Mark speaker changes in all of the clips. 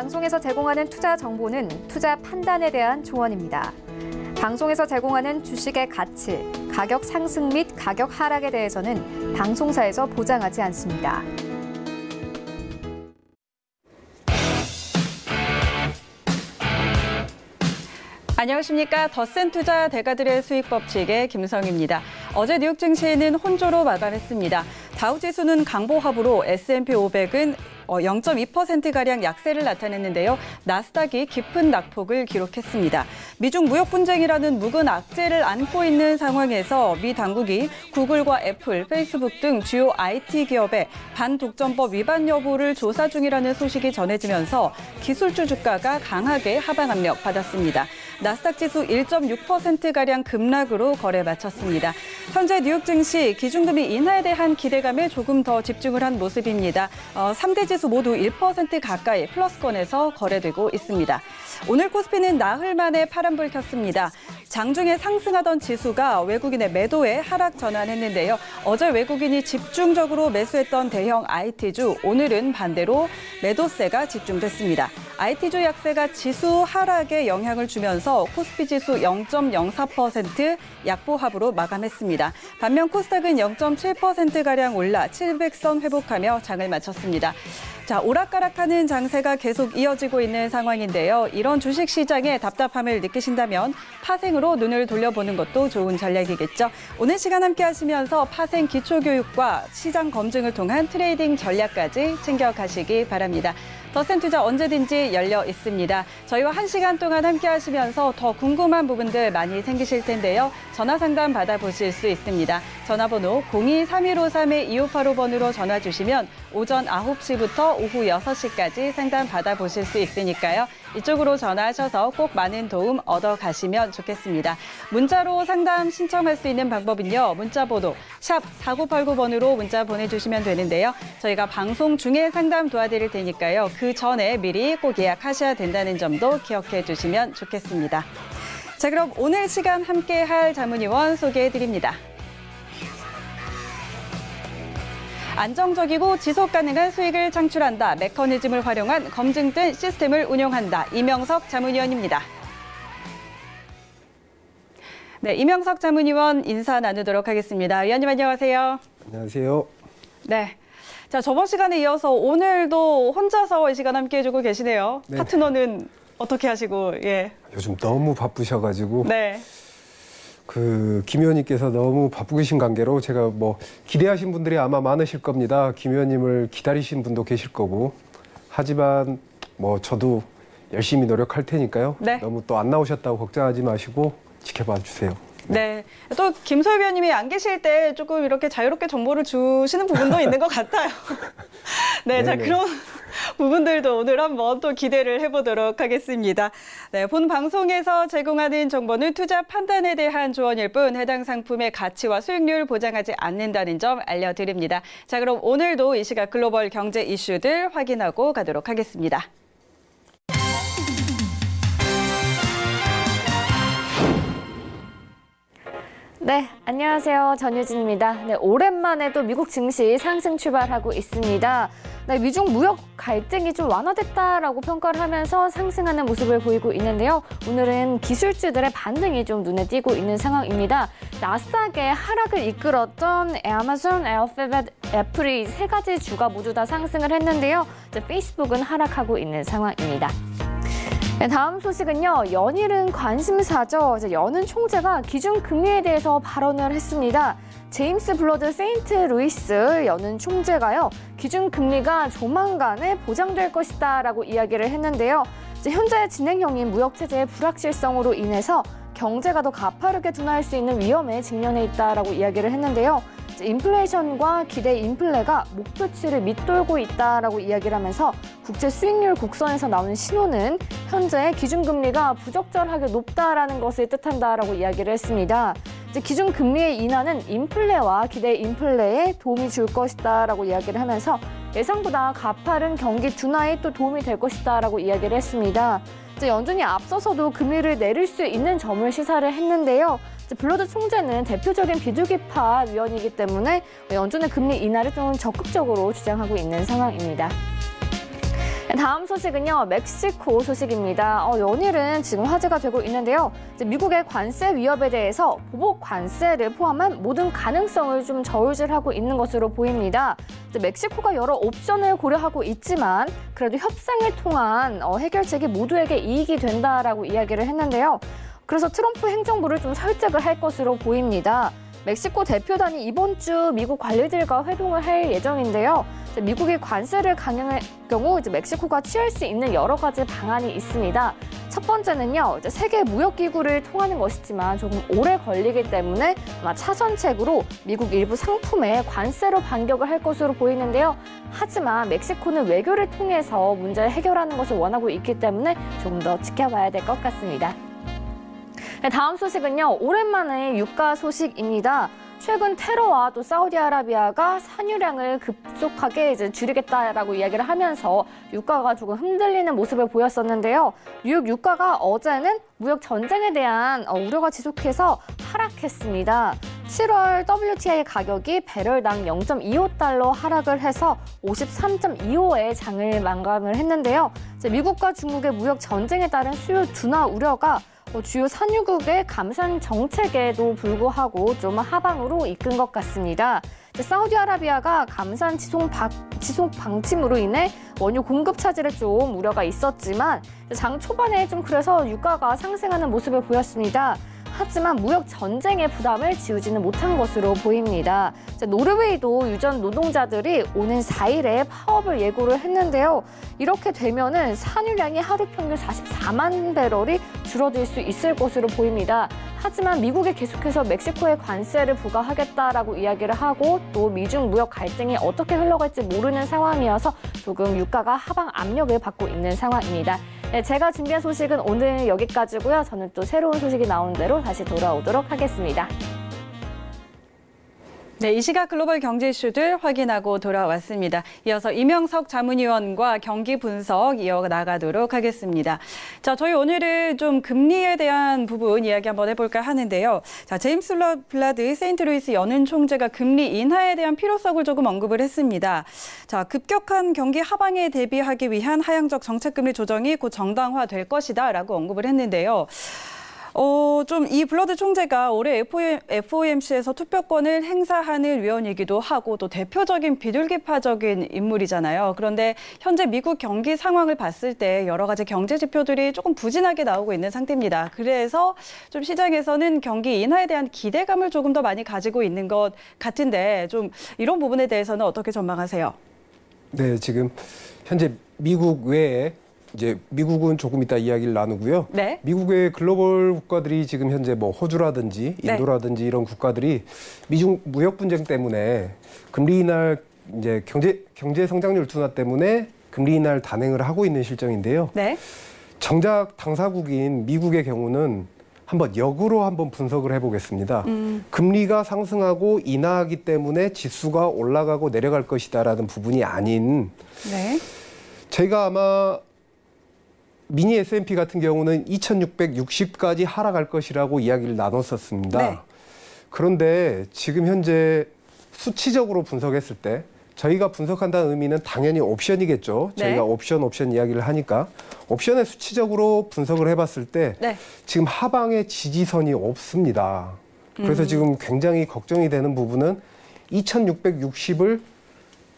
Speaker 1: 방송에서 제공하는 투자 정보는 투자 판단에 대한 조언입니다. 방송에서 제공하는 주식의 가치, 가격 상승 및 가격 하락에 대해서는 방송사에서 보장하지 않습니다.
Speaker 2: 안녕하십니까. 더센 투자 대가들의 수익 법칙의 김성희입니다. 어제 뉴욕 증시는 혼조로 마감했습니다. 다우지수는 강보합으로 S&P 500은 0.2%가량 약세를 나타냈는데요. 나스닥이 깊은 낙폭을 기록했습니다. 미중 무역 분쟁이라는 묵은 악재를 안고 있는 상황에서 미 당국이 구글과 애플, 페이스북 등 주요 IT 기업의 반독점법 위반 여부를 조사 중이라는 소식이 전해지면서 기술주 주가가 강하게 하방 압력 받았습니다. 나스닥 지수 1.6%가량 급락으로 거래 마쳤습니다. 현재 뉴욕 증시 기준금리 인하에 대한 기대감에 조금 더 집중을 한 모습입니다. 3대 지수 모두 1% 가까이 플러스권에서 거래되고 있습니다. 오늘 코스피는 나흘 만에 파란불 켰습니다. 장중에 상승하던 지수가 외국인의 매도에 하락 전환했는데요. 어제 외국인이 집중적으로 매수했던 대형 IT주, 오늘은 반대로 매도세가 집중됐습니다. IT주 약세가 지수 하락에 영향을 주면서 코스피 지수 0.04% 약보합으로 마감했습니다. 반면 코스닥은 0.7%가량 올라 700선 회복하며 장을 마쳤습니다. 자, 오락가락하는 장세가 계속 이어지고 있는 상황인데요. 이런 주식시장에 답답함을 느끼신다면 파생으로 눈을 돌려보는 것도 좋은 전략이겠죠. 오늘 시간 함께 하시면서 파생 기초교육과 시장 검증을 통한 트레이딩 전략까지 챙겨가시기 바랍니다. 더센 투자 언제든지 열려 있습니다. 저희와 1시간 동안 함께 하시면서 더 궁금한 부분들 많이 생기실 텐데요. 전화 상담 받아보실 수 있습니다. 전화번호 02-3153-2585번으로 전화 주시면 오전 9시부터 오후 6시까지 상담 받아보실 수 있으니까요. 이쪽으로 전화하셔서 꼭 많은 도움 얻어가시면 좋겠습니다. 문자로 상담 신청할 수 있는 방법은요. 문자번호 샵 4989번으로 문자 보내주시면 되는데요. 저희가 방송 중에 상담 도와드릴 테니까요. 그 전에 미리 꼭 예약하셔야 된다는 점도 기억해 주시면 좋겠습니다. 자, 그럼 오늘 시간 함께할 자문위원 소개해드립니다. 안정적이고 지속 가능한 수익을 창출한다. 메커니즘을 활용한 검증된 시스템을 운영한다. 이명석 자문위원입니다. 네, 이명석 자문위원 인사 나누도록 하겠습니다. 위원님 안녕하세요.
Speaker 3: 안녕하세요.
Speaker 2: 네. 자, 저번 시간에 이어서 오늘도 혼자서 이 시간 함께 해주고 계시네요. 네. 파트너는 어떻게 하시고, 예.
Speaker 3: 요즘 너무 바쁘셔가지고.
Speaker 2: 네.
Speaker 3: 김 의원님께서 너무 바쁘신 관계로 제가 기대하신 분들이 아마 많으실 겁니다. 김 의원님을 기다리신 분도 계실 거고. 하지만 저도 열심히 노력할 테니까요.
Speaker 2: 네.
Speaker 3: 너무 또 안 나오셨다고 걱정하지 마시고 지켜봐 주세요.
Speaker 2: 네. 또 김소희 위원님이 안 계실 때 조금 이렇게 자유롭게 정보를 주시는 부분도 있는 것 같아요. 네, 자, 그런 부분들도 오늘 한번 또 기대를 해보도록 하겠습니다. 네, 본 방송에서 제공하는 정보는 투자 판단에 대한 조언일 뿐 해당 상품의 가치와 수익률 보장하지 않는다는 점 알려드립니다. 자, 그럼 오늘도 이 시각 글로벌 경제 이슈들 확인하고 가도록 하겠습니다.
Speaker 1: 네, 안녕하세요. 전유진입니다. 네, 오랜만에 또 미국 증시 상승 출발하고 있습니다. 네, 미중 무역 갈등이 좀 완화됐다라고 평가를 하면서 상승하는 모습을 보이고 있는데요. 오늘은 기술주들의 반등이 좀 눈에 띄고 있는 상황입니다. 나스닥의 하락을 이끌었던 아마존, 알파벳, 애플이 세 가지 주가 모두 다 상승을 했는데요. 이제 페이스북은 하락하고 있는 상황입니다. 네, 다음 소식은요. 연일은 관심사죠. 연은 총재가 기준금리에 대해서 발언을 했습니다. 제임스 블러드 세인트루이스 연은 총재가요. 기준금리가 조만간에 보장될 것이다라고 이야기를 했는데요. 현재 진행형인 무역체제의 불확실성으로 인해서 경제가 더 가파르게 둔화할 수 있는 위험에 직면해 있다라고 이야기를 했는데요. 인플레이션과 기대 인플레가 목표치를 밑돌고 있다라고 이야기를 하면서 국제 수익률 곡선에서 나오는 신호는 현재 기준금리가 부적절하게 높다라는 것을 뜻한다라고 이야기를 했습니다. 기준금리의 인하는 인플레와 기대 인플레에 도움이 줄 것이다라고 이야기를 하면서 예상보다 가파른 경기 둔화에 또 도움이 될 것이다라고 이야기를 했습니다. 연준이 앞서서도 금리를 내릴 수 있는 점을 시사를 했는데요. 블러드 총재는 대표적인 비둘기파 위원이기 때문에 연준의 금리 인하를 좀 적극적으로 주장하고 있는 상황입니다. 다음 소식은요, 멕시코 소식입니다. 연일은 지금 화제가 되고 있는데요. 미국의 관세 위협에 대해서 보복 관세를 포함한 모든 가능성을 좀 저울질하고 있는 것으로 보입니다. 멕시코가 여러 옵션을 고려하고 있지만 그래도 협상을 통한 해결책이 모두에게 이익이 된다라고 이야기를 했는데요. 그래서 트럼프 행정부를 좀 설득을 할 것으로 보입니다. 멕시코 대표단이 이번 주 미국 관리들과 회동을 할 예정인데요. 미국이 관세를 강행할 경우 멕시코가 취할 수 있는 여러 가지 방안이 있습니다. 첫 번째는요, 세계 무역기구를 통하는 것이지만 조금 오래 걸리기 때문에 아마 차선책으로 미국 일부 상품에 관세로 반격을 할 것으로 보이는데요. 하지만 멕시코는 외교를 통해서 문제를 해결하는 것을 원하고 있기 때문에 조금 더 지켜봐야 될 것 같습니다. 다음 소식은요, 오랜만에 유가 소식입니다. 최근 테러와 또 사우디아라비아가 산유량을 급속하게 줄이겠다라고 이야기를 하면서 유가가 조금 흔들리는 모습을 보였었는데요. 뉴욕 유가가 어제는 무역 전쟁에 대한 우려가 지속해서 하락했습니다. 7월 WTI 가격이 배럴당 0.25달러 하락을 해서 53.25에 장을 마감을 했는데요. 미국과 중국의 무역 전쟁에 따른 수요 둔화 우려가 주요 산유국의 감산 정책에도 불구하고 좀 하방으로 이끈 것 같습니다. 사우디아라비아가 감산 지속 방침으로 인해 원유 공급 차질에 좀 우려가 있었지만 장 초반에 좀 그래서 유가가 상승하는 모습을 보였습니다. 하지만 무역 전쟁의 부담을 지우지는 못한 것으로 보입니다. 노르웨이도 유전 노동자들이 오는 4일에 파업을 예고를 했는데요. 이렇게 되면은 산유량이 하루 평균 44만 배럴이 줄어들 수 있을 것으로 보입니다. 하지만 미국이 계속해서 멕시코에 관세를 부과하겠다라고 이야기를 하고 또 미중 무역 갈등이 어떻게 흘러갈지 모르는 상황이어서 조금 유가가 하방 압력을 받고 있는 상황입니다. 네, 제가 준비한 소식은 오늘 여기까지고요. 저는 또 새로운 소식이 나온 대로 다시 돌아오도록 하겠습니다.
Speaker 2: 네, 이 시각 글로벌 경제 이슈들 확인하고 돌아왔습니다. 이어서 이명석 자문위원과 경기 분석 이어나가도록 하겠습니다. 자, 저희 오늘은 좀 금리에 대한 부분 이야기 한번 해볼까 하는데요. 자, 제임스 블라드 세인트루이스 연은 총재가 금리 인하에 대한 필요성을 조금 언급을 했습니다. 자, 급격한 경기 하방에 대비하기 위한 하향적 정책금리 조정이 곧 정당화될 것이다라고 언급을 했는데요. 좀 이 블러드 총재가 올해 FOMC에서 투표권을 행사하는 위원이기도 하고 또 대표적인 비둘기파적인 인물이잖아요. 그런데 현재 미국 경기 상황을 봤을 때 여러 가지 경제 지표들이 조금 부진하게 나오고 있는 상태입니다. 그래서 좀 시장에서는 경기 인하에 대한 기대감을 조금 더 많이 가지고 있는 것 같은데 좀 이런 부분에 대해서는 어떻게 전망하세요?
Speaker 3: 네, 지금 현재 미국 외에 이제 미국은 조금 이따 이야기를 나누고요.
Speaker 2: 네.
Speaker 3: 미국의 글로벌 국가들이 지금 현재 뭐 호주라든지 인도라든지 네. 이런 국가들이 미중 무역 분쟁 때문에 금리 인하 이제 경제 성장률 둔화 때문에 금리 인하를 단행을 하고 있는 실정인데요.
Speaker 2: 네.
Speaker 3: 정작 당사국인 미국의 경우는 역으로 한번 분석을 해보겠습니다. 금리가 상승하고 인하하기 때문에 지수가 올라가고 내려갈 것이다라는 부분이 아닌
Speaker 2: 네.
Speaker 3: 저희가 아마 미니 S&P 같은 경우는 2660까지 하락할 것이라고 이야기를 나눴었습니다.
Speaker 2: 네.
Speaker 3: 그런데 지금 현재 수치적으로 분석했을 때 저희가 분석한다는 의미는 당연히 옵션이겠죠.
Speaker 2: 네.
Speaker 3: 저희가 옵션 이야기를 하니까 옵션의 수치적으로 분석을 해봤을 때
Speaker 2: 네.
Speaker 3: 지금 하방에 지지선이 없습니다. 그래서 지금 굉장히 걱정이 되는 부분은 2660을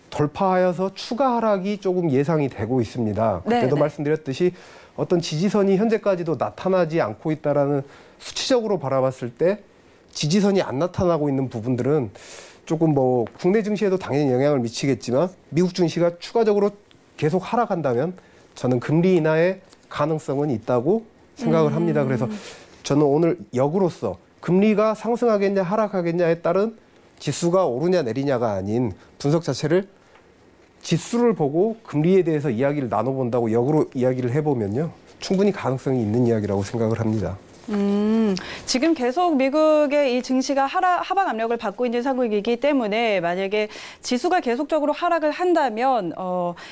Speaker 3: 돌파하여서 추가 하락이 조금 예상이 되고 있습니다. 그때도
Speaker 2: 네.
Speaker 3: 말씀드렸듯이 어떤 지지선이 현재까지도 나타나지 않고 있다라는 수치적으로 바라봤을 때 지지선이 안 나타나고 있는 부분들은 조금 뭐 국내 증시에도 당연히 영향을 미치겠지만 미국 증시가 추가적으로 계속 하락한다면 저는 금리 인하의 가능성은 있다고 생각을 합니다. 그래서 저는 오늘 역으로서 금리가 상승하겠냐 하락하겠냐에 따른 지수가 오르냐 내리냐가 아닌 분석 자체를 지수를 보고 금리에 대해서 이야기를 나눠본다고 역으로 이야기를 해보면요. 충분히 가능성이 있는 이야기라고 생각을 합니다.
Speaker 2: 지금 계속 미국의 이 증시가 하방 압력을 받고 있는 상황이기 때문에 만약에 지수가 계속적으로 하락을 한다면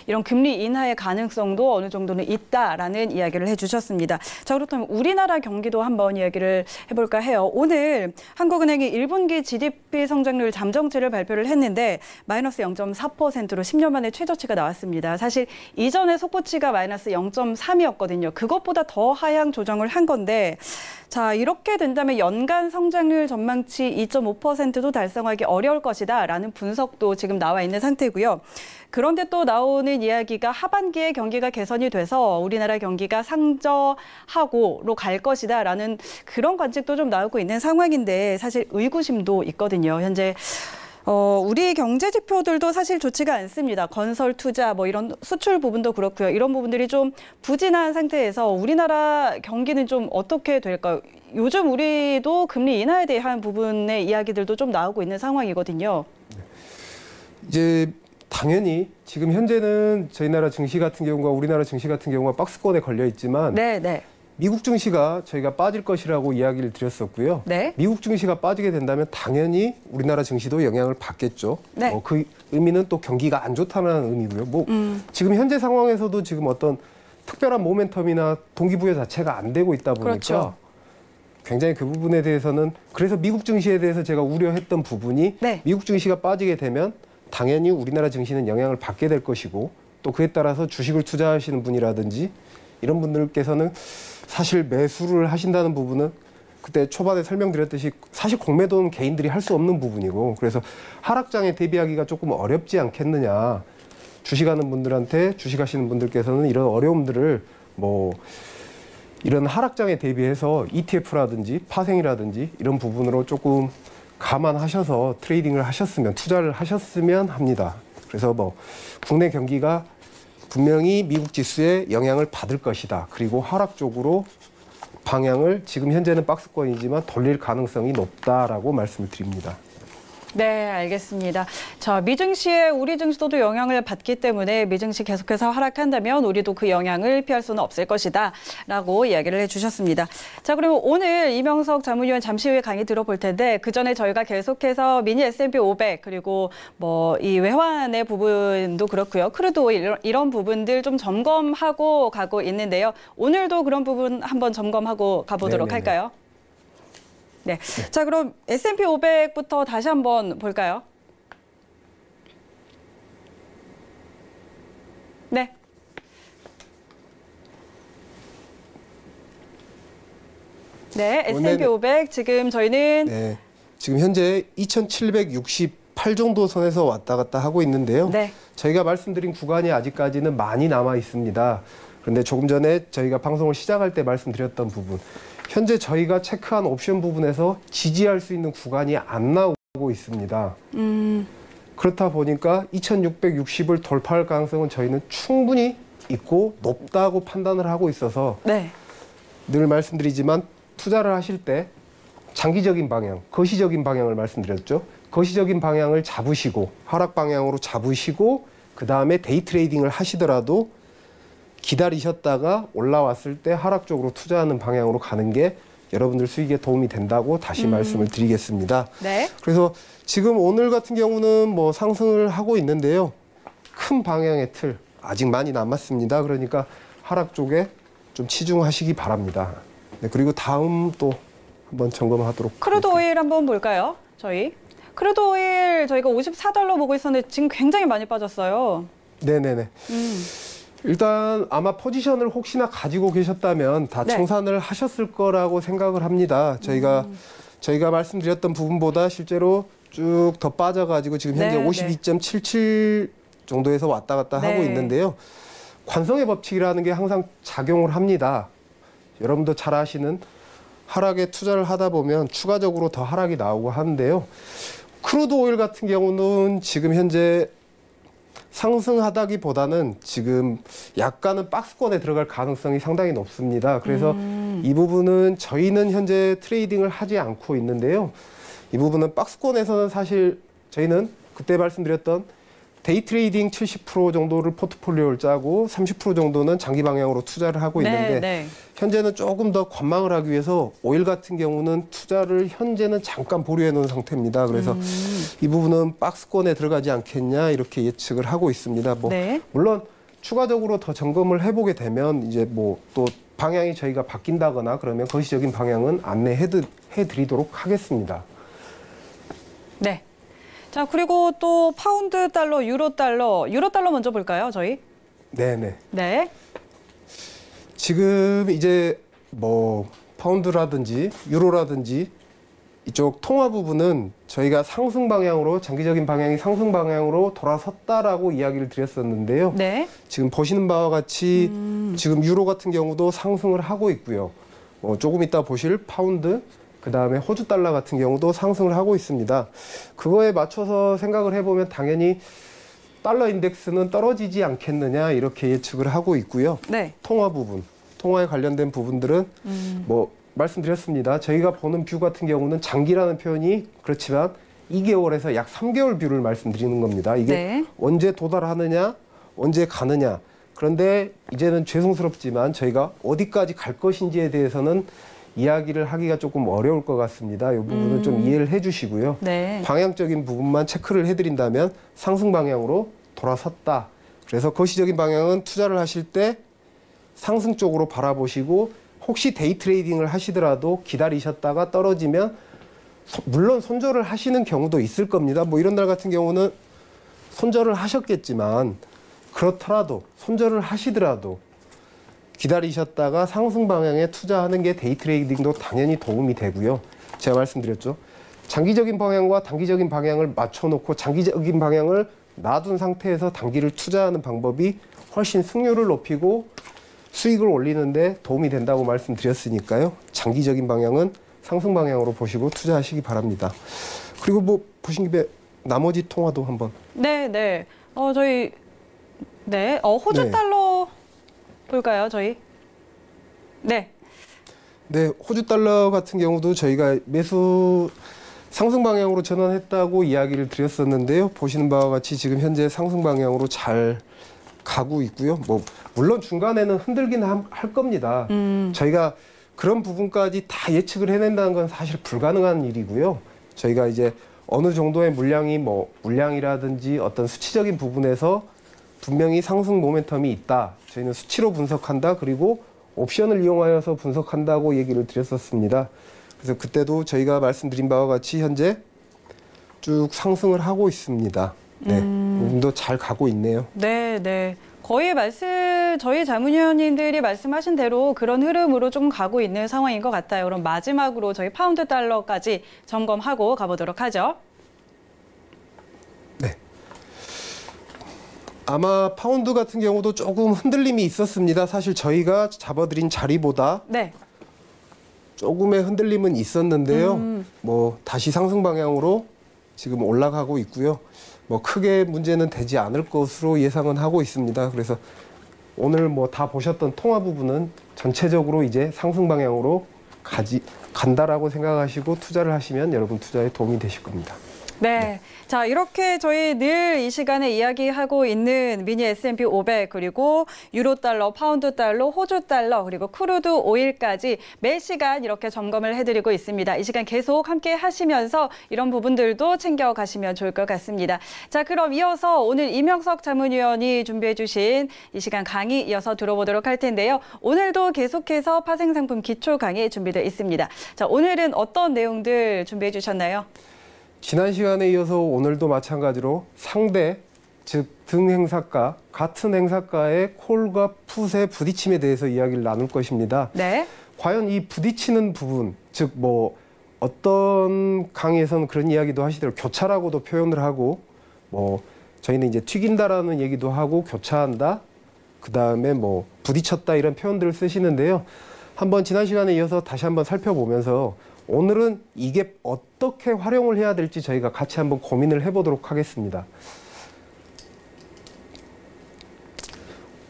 Speaker 2: 이런 금리 인하의 가능성도 어느 정도는 있다라는 이야기를 해주셨습니다. 자, 그렇다면 우리나라 경기도 한번 이야기를 해볼까 해요. 오늘 한국은행이 1분기 GDP 성장률 잠정치를 발표를 했는데 마이너스 0.4%로 10년 만에 최저치가 나왔습니다. 사실 이전에 속보치가 마이너스 0.3이었거든요. 그것보다 더 하향 조정을 한 건데 자, 이렇게 된다면 연간 성장률 전망치 2.5%도 달성하기 어려울 것이다라는 분석도 지금 나와 있는 상태고요. 그런데 또 나오는 이야기가 하반기에 경기가 개선이 돼서 우리나라 경기가 상저하고로 갈 것이다라는 그런 관측도 좀 나오고 있는 상황인데 사실 의구심도 있거든요. 현재 우리 경제 지표들도 사실 좋지가 않습니다. 건설, 투자, 뭐 이런 수출 부분도 그렇고요. 이런 부분들이 좀 부진한 상태에서 우리나라 경기는 좀 어떻게 될까요? 요즘 우리도 금리 인하에 대한 부분의 이야기들도 좀 나오고 있는 상황이거든요.
Speaker 3: 이제 당연히 지금 현재는 저희 나라 증시 같은 경우가 우리나라 증시 같은 경우가 박스권에 걸려 있지만
Speaker 2: 네.
Speaker 3: 미국 증시가 저희가 빠질 것이라고 이야기를 드렸었고요.
Speaker 2: 네.
Speaker 3: 미국 증시가 빠지게 된다면 당연히 우리나라 증시도 영향을 받겠죠.
Speaker 2: 네.
Speaker 3: 그 의미는 또 경기가 안 좋다는 의미고요. 지금 현재 상황에서도 지금 어떤 특별한 모멘텀이나 동기부여 자체가 안 되고 있다 보니까
Speaker 2: 그렇죠.
Speaker 3: 굉장히 그 부분에 대해서는 그래서 미국 증시에 대해서 제가 우려했던 부분이
Speaker 2: 네.
Speaker 3: 미국 증시가 빠지게 되면 당연히 우리나라 증시는 영향을 받게 될 것이고 또 그에 따라서 주식을 투자하시는 분이라든지 이런 분들께서는 사실 매수를 하신다는 부분은 그때 초반에 설명드렸듯이 사실 공매도는 개인들이 할 수 없는 부분이고 그래서 하락장에 대비하기가 조금 어렵지 않겠느냐. 주식하는 분들한테 주식하시는 분들께서는 이런 어려움들을 이런 하락장에 대비해서 ETF라든지 파생이라든지 이런 부분으로 조금 감안하셔서 트레이딩을 하셨으면 투자를 하셨으면 합니다. 그래서 국내 경기가 분명히 미국 지수에 영향을 받을 것이다. 그리고 하락 쪽으로 방향을 지금 현재는 박스권이지만 돌릴 가능성이 높다라고 말씀을 드립니다.
Speaker 2: 네, 알겠습니다. 자, 미증시에 우리 증시도 영향을 받기 때문에 미증시 계속해서 하락한다면 우리도 그 영향을 피할 수는 없을 것이다 라고 이야기를 해주셨습니다. 자, 그러면 오늘 이명석 자문위원 잠시 후에 강의 들어볼 텐데 그 전에 저희가 계속해서 미니 S&P 500 그리고 이 외환의 부분도 그렇고요. 크루드 오일 이런 부분들 좀 점검하고 가고 있는데요. 오늘도 그런 부분 한번 점검하고 가보도록 할까요? 네. 자, 그럼 S&P 500부터 다시 한번 볼까요? 네. 네, S&P 500 지금 저희는
Speaker 3: 지금 현재 2,768 정도 선에서 왔다 갔다 하고 있는데요.
Speaker 2: 네.
Speaker 3: 저희가 말씀드린 구간이 아직까지는 많이 남아 있습니다. 그런데 조금 전에 저희가 방송을 시작할 때 말씀드렸던 부분, 현재 저희가 체크한 옵션 부분에서 지지할 수 있는 구간이 안 나오고 있습니다. 그렇다 보니까 2,660을 돌파할 가능성은 저희는 충분히 있고 높다고 판단을 하고 있어서 늘 말씀드리지만 투자를 하실 때 장기적인 방향, 거시적인 방향을 말씀드렸죠. 거시적인 방향을 잡으시고 하락 방향으로 잡으시고 그 다음에 데이 트레이딩을 하시더라도 기다리셨다가 올라왔을 때 하락 쪽으로 투자하는 방향으로 가는 게 여러분들 수익에 도움이 된다고 다시 말씀을 드리겠습니다.
Speaker 2: 네.
Speaker 3: 그래서 지금 오늘 같은 경우는 상승을 하고 있는데요. 큰 방향의 틀 아직 많이 남았습니다. 그러니까 하락 쪽에 좀 치중하시기 바랍니다. 네, 그리고 다음 또 한번 점검하도록
Speaker 2: 크루드 오일 한번 볼까요? 크루드 오일 저희가 54달러 보고 있었는데 지금 굉장히 많이 빠졌어요.
Speaker 3: 네네네. 일단 아마 포지션을 혹시나 가지고 계셨다면 다 청산을 하셨을 거라고 생각을 합니다. 저희가 말씀드렸던 부분보다 실제로 쭉 더 빠져가지고 지금 현재 52.77 정도에서 왔다 갔다 하고 있는데요. 관성의 법칙이라는 게 항상 작용을 합니다. 여러분도 잘 아시는 하락에 투자를 하다 보면 추가적으로 더 하락이 나오고 하는데요. 크루드 오일 같은 경우는 지금 현재 상승하다기보다는 지금 약간은 박스권에 들어갈 가능성이 상당히 높습니다. 그래서 이 부분은 저희는 현재 트레이딩을 하지 않고 있는데요. 이 부분은 박스권에서는 사실 저희는 그때 말씀드렸던 데이 트레이딩 70% 정도를 포트폴리오를 짜고 30% 정도는 장기 방향으로 투자를 하고 있는데
Speaker 2: 네.
Speaker 3: 현재는 조금 더 관망을 하기 위해서 오일 같은 경우는 투자를 현재는 잠깐 보류해 놓은 상태입니다. 그래서 이 부분은 박스권에 들어가지 않겠냐 이렇게 예측을 하고 있습니다. 뭐
Speaker 2: 네.
Speaker 3: 물론 추가적으로 더 점검을 해보게 되면 이제 뭐 또 방향이 저희가 바뀐다거나 그러면 거시적인 방향은 안내해 드리도록 하겠습니다.
Speaker 2: 네. 자, 그리고 또 파운드 달러, 유로 달러 먼저 볼까요, 저희?
Speaker 3: 네네.
Speaker 2: 네.
Speaker 3: 지금 이제 뭐 파운드라든지 유로라든지 이쪽 통화 부분은 저희가 상승 방향으로 장기적인 방향이 상승 방향으로 돌아섰다라고 이야기를 드렸었는데요.
Speaker 2: 네.
Speaker 3: 지금 보시는 바와 같이 지금 유로 같은 경우도 상승을 하고 있고요. 조금 이따 보실 파운드 그다음에 호주 달러 같은 경우도 상승을 하고 있습니다. 그거에 맞춰서 생각을 해보면 당연히 달러 인덱스는 떨어지지 않겠느냐 이렇게 예측을 하고 있고요.
Speaker 2: 네.
Speaker 3: 통화 부분, 통화에 관련된 부분들은 뭐 말씀드렸습니다. 저희가 보는 뷰 같은 경우는 장기라는 표현이 그렇지만 2개월에서 약 3개월 뷰를 말씀드리는 겁니다. 이게
Speaker 2: 네.
Speaker 3: 언제 도달하느냐, 언제 가느냐. 그런데 이제는 죄송스럽지만 저희가 어디까지 갈 것인지에 대해서는 이야기를 하기가 조금 어려울 것 같습니다. 이 부분은 좀 이해를 해주시고요.
Speaker 2: 네.
Speaker 3: 방향적인 부분만 체크를 해드린다면 상승 방향으로 돌아섰다. 그래서 거시적인 방향은 투자를 하실 때 상승 쪽으로 바라보시고 혹시 데이 트레이딩을 하시더라도 기다리셨다가 떨어지면 물론 손절을 하시는 경우도 있을 겁니다. 뭐 이런 날 같은 경우는 손절을 하셨겠지만 그렇더라도 손절을 하시더라도 기다리셨다가 상승 방향에 투자하는 게 데이 트레이딩도 당연히 도움이 되고요. 제가 말씀드렸죠. 장기적인 방향과 단기적인 방향을 맞춰놓고 장기적인 방향을 놔둔 상태에서 단기를 투자하는 방법이 훨씬 승률을 높이고 수익을 올리는데 도움이 된다고 말씀드렸으니까요. 장기적인 방향은 상승 방향으로 보시고 투자하시기 바랍니다. 그리고 뭐 보신 김에 나머지 통화도 한번.
Speaker 2: 네. 저희 호주
Speaker 3: 네.
Speaker 2: 달러 볼까요, 저희? 네.
Speaker 3: 네, 호주 달러 같은 경우도 저희가 매수 상승 방향으로 전환했다고 이야기를 드렸었는데요. 보시는 바와 같이 지금 현재 상승 방향으로 잘 가고 있고요. 뭐 물론 중간에는 흔들기는 할 겁니다. 저희가 그런 부분까지 다 예측을 해낸다는 건 사실 불가능한 일이고요. 저희가 이제 어느 정도의 물량이라든지 어떤 수치적인 부분에서 분명히 상승 모멘텀이 있다. 저희는 수치로 분석한다. 그리고 옵션을 이용하여서 분석한다고 얘기를 드렸었습니다. 그래서 그때도 저희가 말씀드린 바와 같이 현재 쭉 상승을 하고 있습니다. 네, 부분도 잘 가고 있네요.
Speaker 2: 네. 거의 저희 자문위원님들이 말씀하신 대로 그런 흐름으로 좀 가고 있는 상황인 것 같아요. 그럼 마지막으로 저희 파운드 달러까지 점검하고 가보도록 하죠.
Speaker 3: 네. 아마 파운드 같은 경우도 조금 흔들림이 있었습니다. 사실 저희가 잡아드린 자리보다
Speaker 2: 네.
Speaker 3: 조금의 흔들림은 있었는데요. 뭐 다시 상승 방향으로 지금 올라가고 있고요. 뭐 크게 문제는 되지 않을 것으로 예상은 하고 있습니다. 그래서 오늘 뭐 다 보셨던 통화 부분은 전체적으로 이제 상승 방향으로 간다라고 생각하시고 투자를 하시면 여러분 투자에 도움이 되실 겁니다.
Speaker 2: 네. 자, 이렇게 저희 늘 이 시간에 이야기하고 있는 미니 S&P 500 그리고 유로 달러, 파운드 달러, 호주 달러 그리고 크루드 오일까지 매 시간 이렇게 점검을 해드리고 있습니다. 이 시간 계속 함께 하시면서 이런 부분들도 챙겨가시면 좋을 것 같습니다. 자, 그럼 이어서 오늘 이명석 자문위원이 준비해 주신 이 시간 강의 이어서 들어보도록 할 텐데요. 오늘도 계속해서 파생상품 기초 강의 준비되어 있습니다. 자, 오늘은 어떤 내용들 준비해 주셨나요?
Speaker 3: 지난 시간에 이어서 오늘도 마찬가지로 상대, 즉 등행사가, 같은 행사가의 콜과 풋의 부딪힘에 대해서 이야기를 나눌 것입니다.
Speaker 2: 네.
Speaker 3: 과연 이 부딪히는 부분, 즉 뭐 어떤 강의에서는 그런 이야기도 하시더라고요. 교차라고도 표현을 하고 뭐 저희는 이제 튀긴다라는 얘기도 하고 교차한다, 그 다음에 뭐 부딪혔다 이런 표현들을 쓰시는데요. 한번 지난 시간에 이어서 다시 한번 살펴보면서 오늘은 이게 어떻게 활용을 해야 될지 저희가 같이 한번 고민을 해보도록 하겠습니다.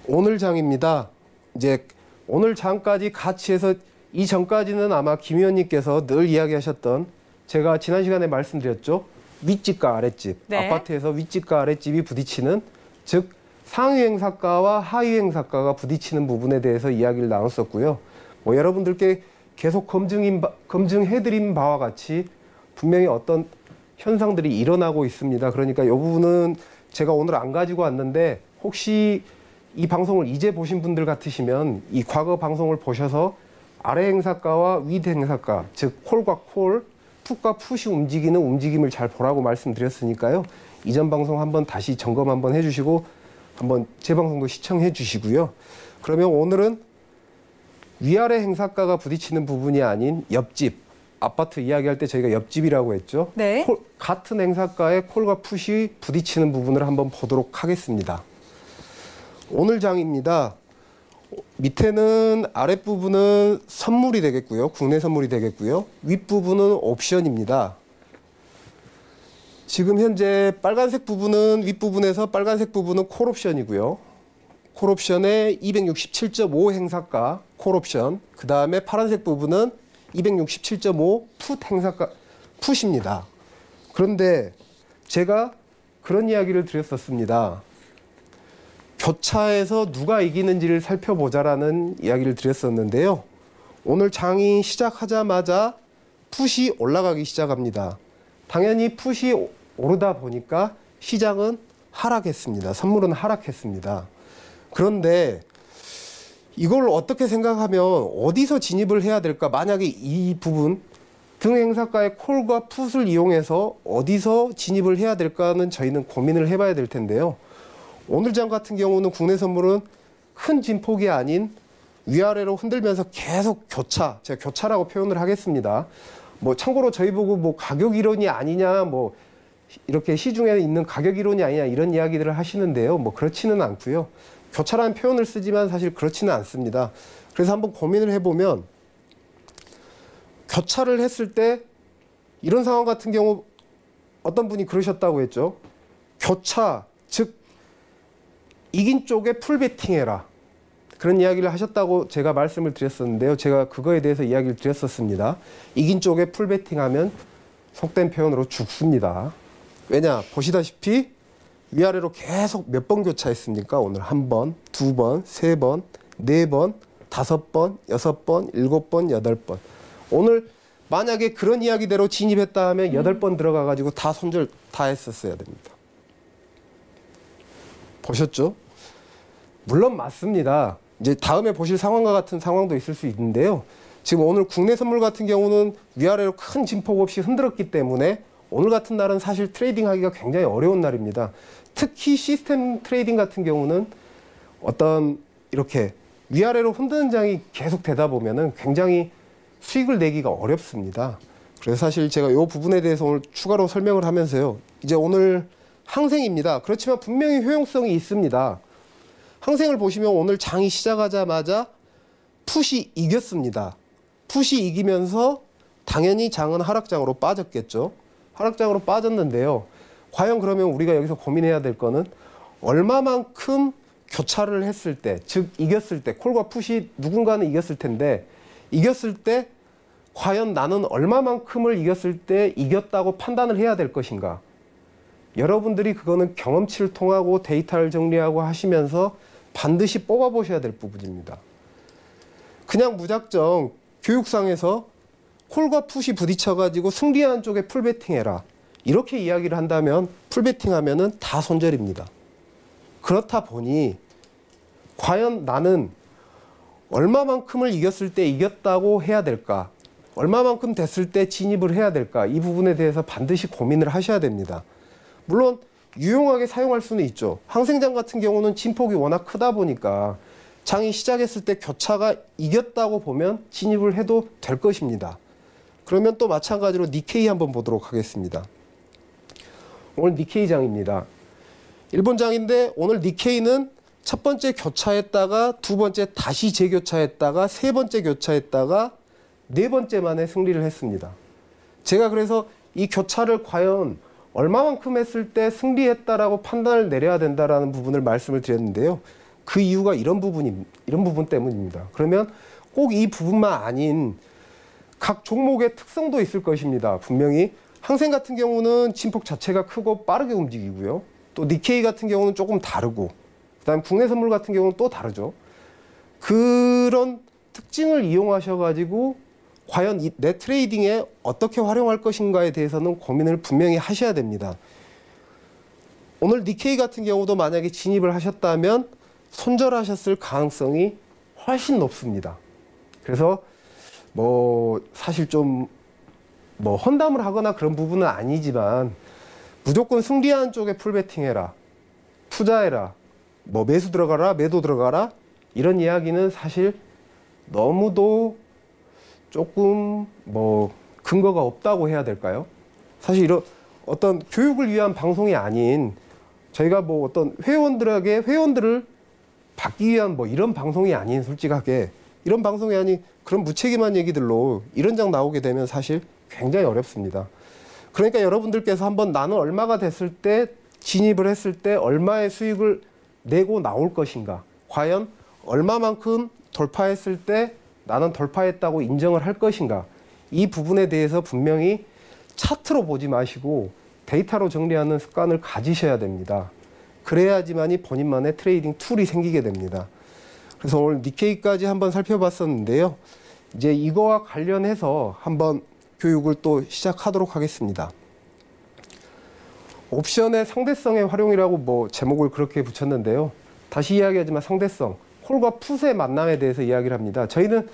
Speaker 3: 오늘 장입니다. 이제 오늘 장까지 같이 해서 이전까지는 아마 김 의원님께서 늘 이야기하셨던 제가 지난 시간에 말씀드렸죠. 윗집과 아랫집,
Speaker 2: 네.
Speaker 3: 아파트에서 윗집과 아랫집이 부딪히는, 즉 상위 행사가와 하위 행사가가 부딪히는 부분에 대해서 이야기를 나눴었고요. 뭐 여러분들께 계속 검증해드린 바와 같이 분명히 어떤 현상들이 일어나고 있습니다. 그러니까 이 부분은 제가 오늘 안 가지고 왔는데, 혹시 이 방송을 이제 보신 분들 같으시면 이 과거 방송을 보셔서 아래 행사가와 윗 행사가, 즉 콜과 콜, 풋과 풋이 움직이는 움직임을 잘 보라고 말씀드렸으니까요. 이전 방송 한번 다시 점검 한번 해주시고 한번 제 방송도 시청해 주시고요. 그러면 오늘은 위아래 행사가가 부딪히는 부분이 아닌 옆집, 아파트 이야기할 때 저희가 옆집이라고 했죠.
Speaker 2: 네.
Speaker 3: 같은 행사가의 콜과 풋이 부딪히는 부분을 한번 보도록 하겠습니다. 오늘 장입니다. 밑에는 아랫부분은 선물이 되겠고요. 국내 선물이 되겠고요. 윗부분은 옵션입니다. 지금 현재 빨간색 부분은, 윗부분에서 빨간색 부분은 콜옵션이고요. 콜옵션의 267.5 행사가 콜옵션, 그 다음에 파란색 부분은 267.5 풋 행사가 풋입니다. 그런데 제가 그런 이야기를 드렸었습니다. 교차에서 누가 이기는지를 살펴보자라는 이야기를 드렸었는데요. 오늘 장이 시작하자마자 풋이 올라가기 시작합니다. 당연히 풋이 오르다 보니까 시장은 하락했습니다. 선물은 하락했습니다. 그런데 이걸 어떻게 생각하면 어디서 진입을 해야 될까? 만약에 이 부분 등 행사가의 콜과 풋을 이용해서 어디서 진입을 해야 될까는 저희는 고민을 해봐야 될 텐데요. 오늘 장 같은 경우는 국내 선물은 큰 진폭이 아닌 위아래로 흔들면서 계속 교차, 제가 교차라고 표현을 하겠습니다. 뭐 참고로 저희 보고 뭐 가격 이론이 아니냐, 뭐 이렇게 시중에 있는 가격 이론이 아니냐 이런 이야기들을 하시는데요. 뭐 그렇지는 않고요. 교차라는 표현을 쓰지만 사실 그렇지는 않습니다. 그래서 한번 고민을 해보면 교차를 했을 때 이런 상황 같은 경우 어떤 분이 그러셨다고 했죠. 교차, 즉 이긴 쪽에 풀베팅해라. 그런 이야기를 하셨다고 제가 말씀을 드렸었는데요. 제가 그거에 대해서 이야기를 드렸었습니다. 이긴 쪽에 풀베팅하면 속된 표현으로 죽습니다. 왜냐? 보시다시피 위아래로 계속 몇 번 교차했습니까? 오늘 한 번, 두 번, 세 번, 네 번, 다섯 번, 여섯 번, 일곱 번, 여덟 번. 오늘 만약에 그런 이야기대로 진입했다 하면 8번 들어가가지고 다 손절 다 했었어야 됩니다. 보셨죠? 물론 맞습니다. 이제 다음에 보실 상황과 같은 상황도 있을 수 있는데요. 지금 오늘 국내 선물 같은 경우는 위아래로 큰 진폭 없이 흔들었기 때문에 오늘 같은 날은 사실 트레이딩 하기가 굉장히 어려운 날입니다. 특히 시스템 트레이딩 같은 경우는 어떤 이렇게 위아래로 흔드는 장이 계속 되다 보면은 굉장히 수익을 내기가 어렵습니다. 그래서 사실 제가 이 부분에 대해서 오늘 추가로 설명을 하면서요. 이제 오늘 항생입니다. 그렇지만 분명히 효용성이 있습니다. 항생을 보시면 오늘 장이 시작하자마자 풋이 이겼습니다. 풋이 이기면서 당연히 장은 하락장으로 빠졌겠죠. 하락장으로 빠졌는데요. 과연 그러면 우리가 여기서 고민해야 될 거는 얼마만큼 교차를 했을 때, 즉 이겼을 때, 콜과 풋이 누군가는 이겼을 텐데 이겼을 때 과연 나는 얼마만큼을 이겼을 때 이겼다고 판단을 해야 될 것인가. 여러분들이 그거는 경험치를 통하고 데이터를 정리하고 하시면서 반드시 뽑아보셔야 될 부분입니다. 그냥 무작정 교육상에서 콜과 풋이 부딪혀가지고 승리하는 쪽에 풀베팅해라. 이렇게 이야기를 한다면 풀베팅하면은 다 손절입니다. 그렇다 보니 과연 나는 얼마만큼을 이겼을 때 이겼다고 해야 될까? 얼마만큼 됐을 때 진입을 해야 될까? 이 부분에 대해서 반드시 고민을 하셔야 됩니다. 물론 유용하게 사용할 수는 있죠. 항생장 같은 경우는 진폭이 워낙 크다 보니까 장이 시작했을 때 교차가 이겼다고 보면 진입을 해도 될 것입니다. 그러면 또 마찬가지로 니케이 한번 보도록 하겠습니다. 오늘 니케이 장입니다. 일본 장인데 오늘 니케이는 첫 번째 교차했다가 두 번째 다시 재교차했다가 세 번째 교차했다가 네 번째 만에 승리를 했습니다. 제가 그래서 이 교차를 과연 얼마만큼 했을 때 승리했다라고 판단을 내려야 된다라는 부분을 말씀을 드렸는데요. 그 이유가 이런 부분 때문입니다. 그러면 꼭 이 부분만 아닌 각 종목의 특성도 있을 것입니다. 분명히 항생 같은 경우는 진폭 자체가 크고 빠르게 움직이고요. 또 니케이 같은 경우는 조금 다르고, 그다음 국내선물 같은 경우는 또 다르죠. 그런 특징을 이용하셔가지고 과연 내 트레이딩에 어떻게 활용할 것인가에 대해서는 고민을 분명히 하셔야 됩니다. 오늘 니케이 같은 경우도 만약에 진입을 하셨다면 손절하셨을 가능성이 훨씬 높습니다. 그래서 뭐 사실 좀 뭐 헌담을 하거나 그런 부분은 아니지만 무조건 승리하는 쪽에 풀베팅해라, 투자해라, 뭐 매수 들어가라, 매도 들어가라, 이런 이야기는 사실 너무도 조금 뭐 근거가 없다고 해야 될까요? 사실 이런 어떤 교육을 위한 방송이 아닌, 저희가 뭐 어떤 회원들을 받기 위한 뭐 이런 방송이 아닌, 솔직하게 이런 방송이 아닌 그런 무책임한 얘기들로 이런 장 나오게 되면 사실 굉장히 어렵습니다. 그러니까 여러분들께서 한번 나는 얼마가 됐을 때, 진입을 했을 때 얼마의 수익을 내고 나올 것인가, 과연 얼마만큼 돌파했을 때 나는 돌파했다고 인정을 할 것인가, 이 부분에 대해서 분명히 차트로 보지 마시고 데이터로 정리하는 습관을 가지셔야 됩니다. 그래야지만이 본인만의 트레이딩 툴이 생기게 됩니다. 그래서 오늘 니케이까지 한번 살펴봤었는데요. 이제 이거와 관련해서 한번 교육을 또 시작하도록 하겠습니다. 옵션의 상대성의 활용이라고 뭐 제목을 그렇게 붙였는데요. 다시 이야기하지만 상대성, 콜과 풋의 만남에 대해서 이야기를 합니다. 저희는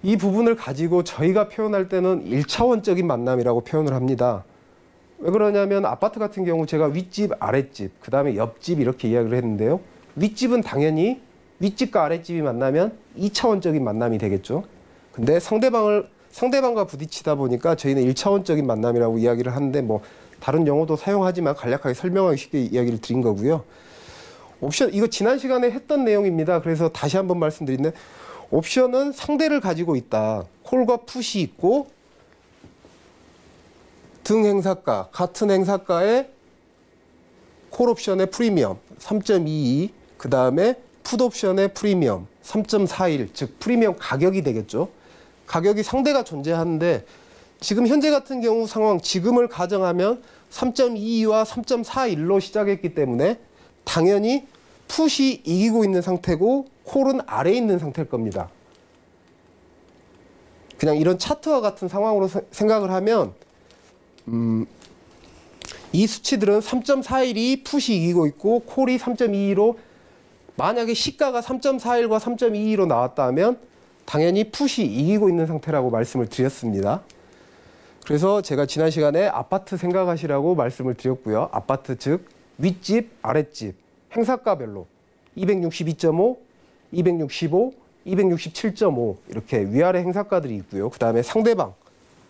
Speaker 3: 이 부분을 가지고 저희가 표현할 때는 1차원적인 만남이라고 표현을 합니다. 왜 그러냐면 아파트 같은 경우 제가 윗집, 아랫집, 그 다음에 옆집 이렇게 이야기를 했는데요. 윗집은 당연히 윗집과 아랫집이 만나면 2차원적인 만남이 되겠죠. 근데 상대방과 부딪히다 보니까 저희는 1차원적인 만남이라고 이야기를 하는데, 뭐 다른 용어도 사용하지만 간략하게 설명하기 쉽게 이야기를 드린 거고요. 옵션, 이거 지난 시간에 했던 내용입니다. 그래서 다시 한번 말씀드리는데, 옵션은 상대를 가지고 있다. 콜과 풋이 있고 등 행사가, 같은 행사가의 콜 옵션의 프리미엄 3.22, 그 다음에 풋 옵션의 프리미엄 3.41, 즉 프리미엄 가격이 되겠죠. 가격이 상대가 존재하는데, 지금 현재 같은 경우 상황, 지금을 가정하면 3.22와 3.41로 시작했기 때문에 당연히 풋이 이기고 있는 상태고 콜은 아래에 있는 상태일 겁니다. 그냥 이런 차트와 같은 상황으로 생각을 하면 이 수치들은 3.41이 풋이 이기고 있고 콜이 3.22로, 만약에 시가가 3.41과 3.22로 나왔다면 당연히 풋이 이기고 있는 상태라고 말씀을 드렸습니다. 그래서 제가 지난 시간에 아파트 생각하시라고 말씀을 드렸고요. 아파트 즉 윗집, 아랫집, 행사가별로 262.5, 265, 267.5 이렇게 위아래 행사가들이 있고요. 그 다음에 상대방,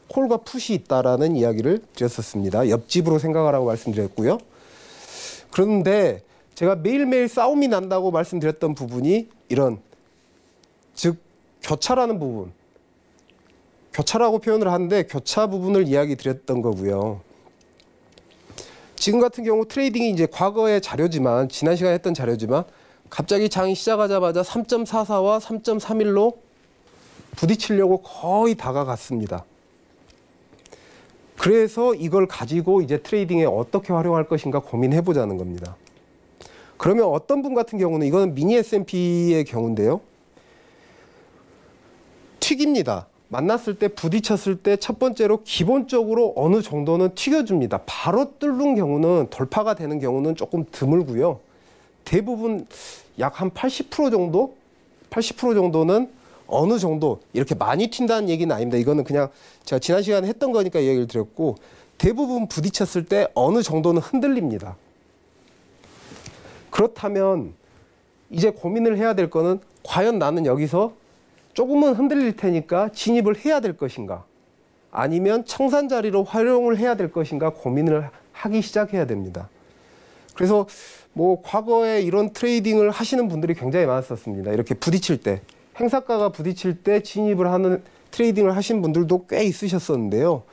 Speaker 3: 콜과 풋이 있다라는 이야기를 드렸었습니다. 옆집으로 생각하라고 말씀드렸고요. 그런데 제가 매일매일 싸움이 난다고 말씀드렸던 부분이 이런, 즉 교차라는 부분, 교차라고 표현을 하는데 교차 부분을 이야기 드렸던 거고요. 지금 같은 경우 트레이딩이 이제 과거의 자료지만, 지난 시간에 했던 자료지만 갑자기 장이 시작하자마자 3.44와 3.31로 부딪히려고 거의 다가갔습니다. 그래서 이걸 가지고 이제 트레이딩에 어떻게 활용할 것인가 고민해 보자는 겁니다. 그러면 어떤 분 같은 경우는, 이거는 미니 S&P의 경우인데요. 튀깁니다. 만났을 때, 부딪혔을 때 첫 번째로 기본적으로 어느 정도는 튀겨줍니다. 바로 뚫는 경우는, 돌파가 되는 경우는 조금 드물고요. 대부분 약 한 80% 정도? 80% 정도는 어느 정도, 이렇게 많이 튄다는 얘기는 아닙니다. 이거는 그냥 제가 지난 시간에 했던 거니까 얘기를 드렸고, 대부분 부딪혔을 때 어느 정도는 흔들립니다. 그렇다면 이제 고민을 해야 될 거는, 과연 나는 여기서 조금은 흔들릴 테니까 진입을 해야 될 것인가, 아니면 청산 자리로 활용을 해야 될 것인가 고민을 하기 시작해야 됩니다. 그래서 뭐 과거에 이런 트레이딩을 하시는 분들이 굉장히 많았었습니다. 이렇게 부딪힐 때, 행사가가 부딪힐 때 진입을 하는 트레이딩을 하신 분들도 꽤 있으셨었는데요.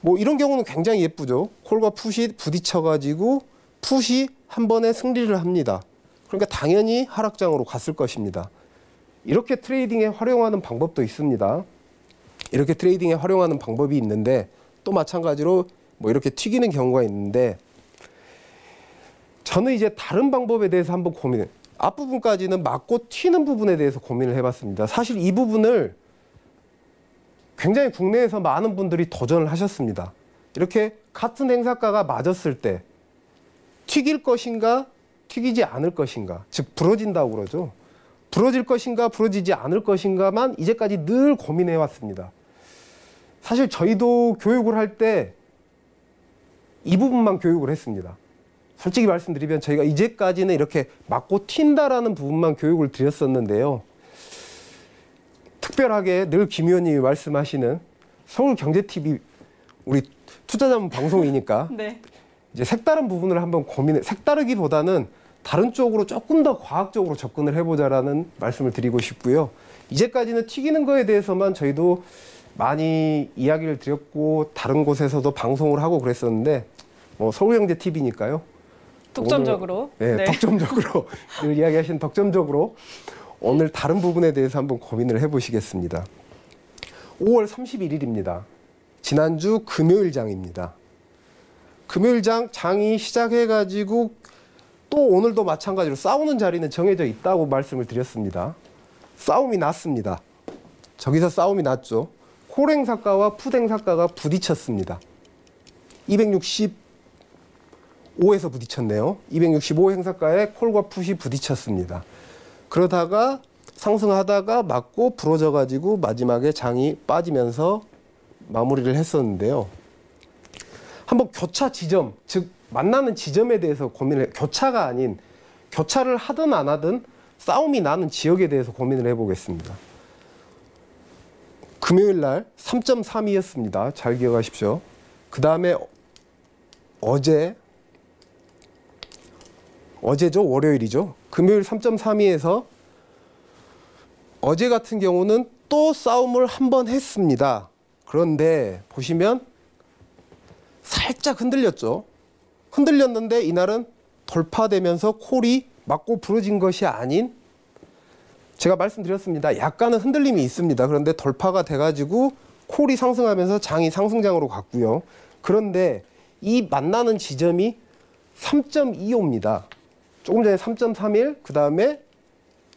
Speaker 3: 뭐 이런 경우는 굉장히 예쁘죠. 콜과 풋이 부딪혀가지고 풋이 한 번에 승리를 합니다. 그러니까 당연히 하락장으로 갔을 것입니다. 이렇게 트레이딩에 활용하는 방법도 있습니다. 이렇게 트레이딩에 활용하는 방법이 있는데, 또 마찬가지로 뭐 이렇게 튀기는 경우가 있는데 저는 이제 다른 방법에 대해서 한번 앞부분까지는 맞고 튀는 부분에 대해서 고민을 해봤습니다. 사실 이 부분을 굉장히 국내에서 많은 분들이 도전을 하셨습니다. 이렇게 같은 행사가가 맞았을 때 튀길 것인가 튀기지 않을 것인가, 즉 부러진다고 그러죠. 부러질 것인가 부러지지 않을 것인가만 이제까지 늘 고민해 왔습니다. 사실 저희도 교육을 할 때 이 부분만 교육을 했습니다. 솔직히 말씀드리면 저희가 이제까지는 이렇게 맞고 튄다라는 부분만 교육을 드렸었는데요. 특별하게 늘 김 의원님이 말씀하시는 서울경제TV 우리 투자자문 방송이니까
Speaker 2: 네.
Speaker 3: 이제 색다른 부분을 한번 색다르기보다는 다른 쪽으로 조금 더 과학적으로 접근을 해보자라는 말씀을 드리고 싶고요. 이제까지는 튀기는 거에 대해서만 저희도 많이 이야기를 드렸고 다른 곳에서도 방송을 하고 그랬었는데 서울경제TV니까요.
Speaker 2: 독점적으로.
Speaker 3: 오늘, 네, 덕점적으로 늘 이야기하신 덕점적으로 오늘 다른 부분에 대해서 한번 고민을 해보시겠습니다. 5월 31일입니다. 지난주 금요일장입니다. 금요일장 장이 시작해가지고 또 오늘도 마찬가지로 싸우는 자리는 정해져 있다고 말씀을 드렸습니다. 싸움이 났습니다. 저기서 싸움이 났죠. 콜행사가와 풋행사가가 부딪혔습니다. 265에서 부딪혔네요. 265 행사가에 콜과 풋이 부딪혔습니다. 그러다가 상승하다가 맞고 부러져가지고 마지막에 장이 빠지면서 마무리를 했었는데요. 한번 교차 지점, 즉 만나는 지점에 대해서 고민을 교차가 아닌 교차를 하든 안 하든 싸움이 나는 지역에 대해서 고민을 해보겠습니다. 금요일 날 3.32였습니다. 잘 기억하십시오. 그 다음에 어제죠? 월요일이죠. 금요일 3.32에서 어제 같은 경우는 또 싸움을 한번 했습니다. 그런데 보시면 살짝 흔들렸죠. 흔들렸는데 이날은 돌파되면서 콜이 맞고 부러진 것이 아닌 제가 말씀드렸습니다. 약간은 흔들림이 있습니다. 그런데 돌파가 돼가지고 콜이 상승하면서 장이 상승장으로 갔고요. 그런데 이 만나는 지점이 3.25입니다. 조금 전에 3.31, 그 다음에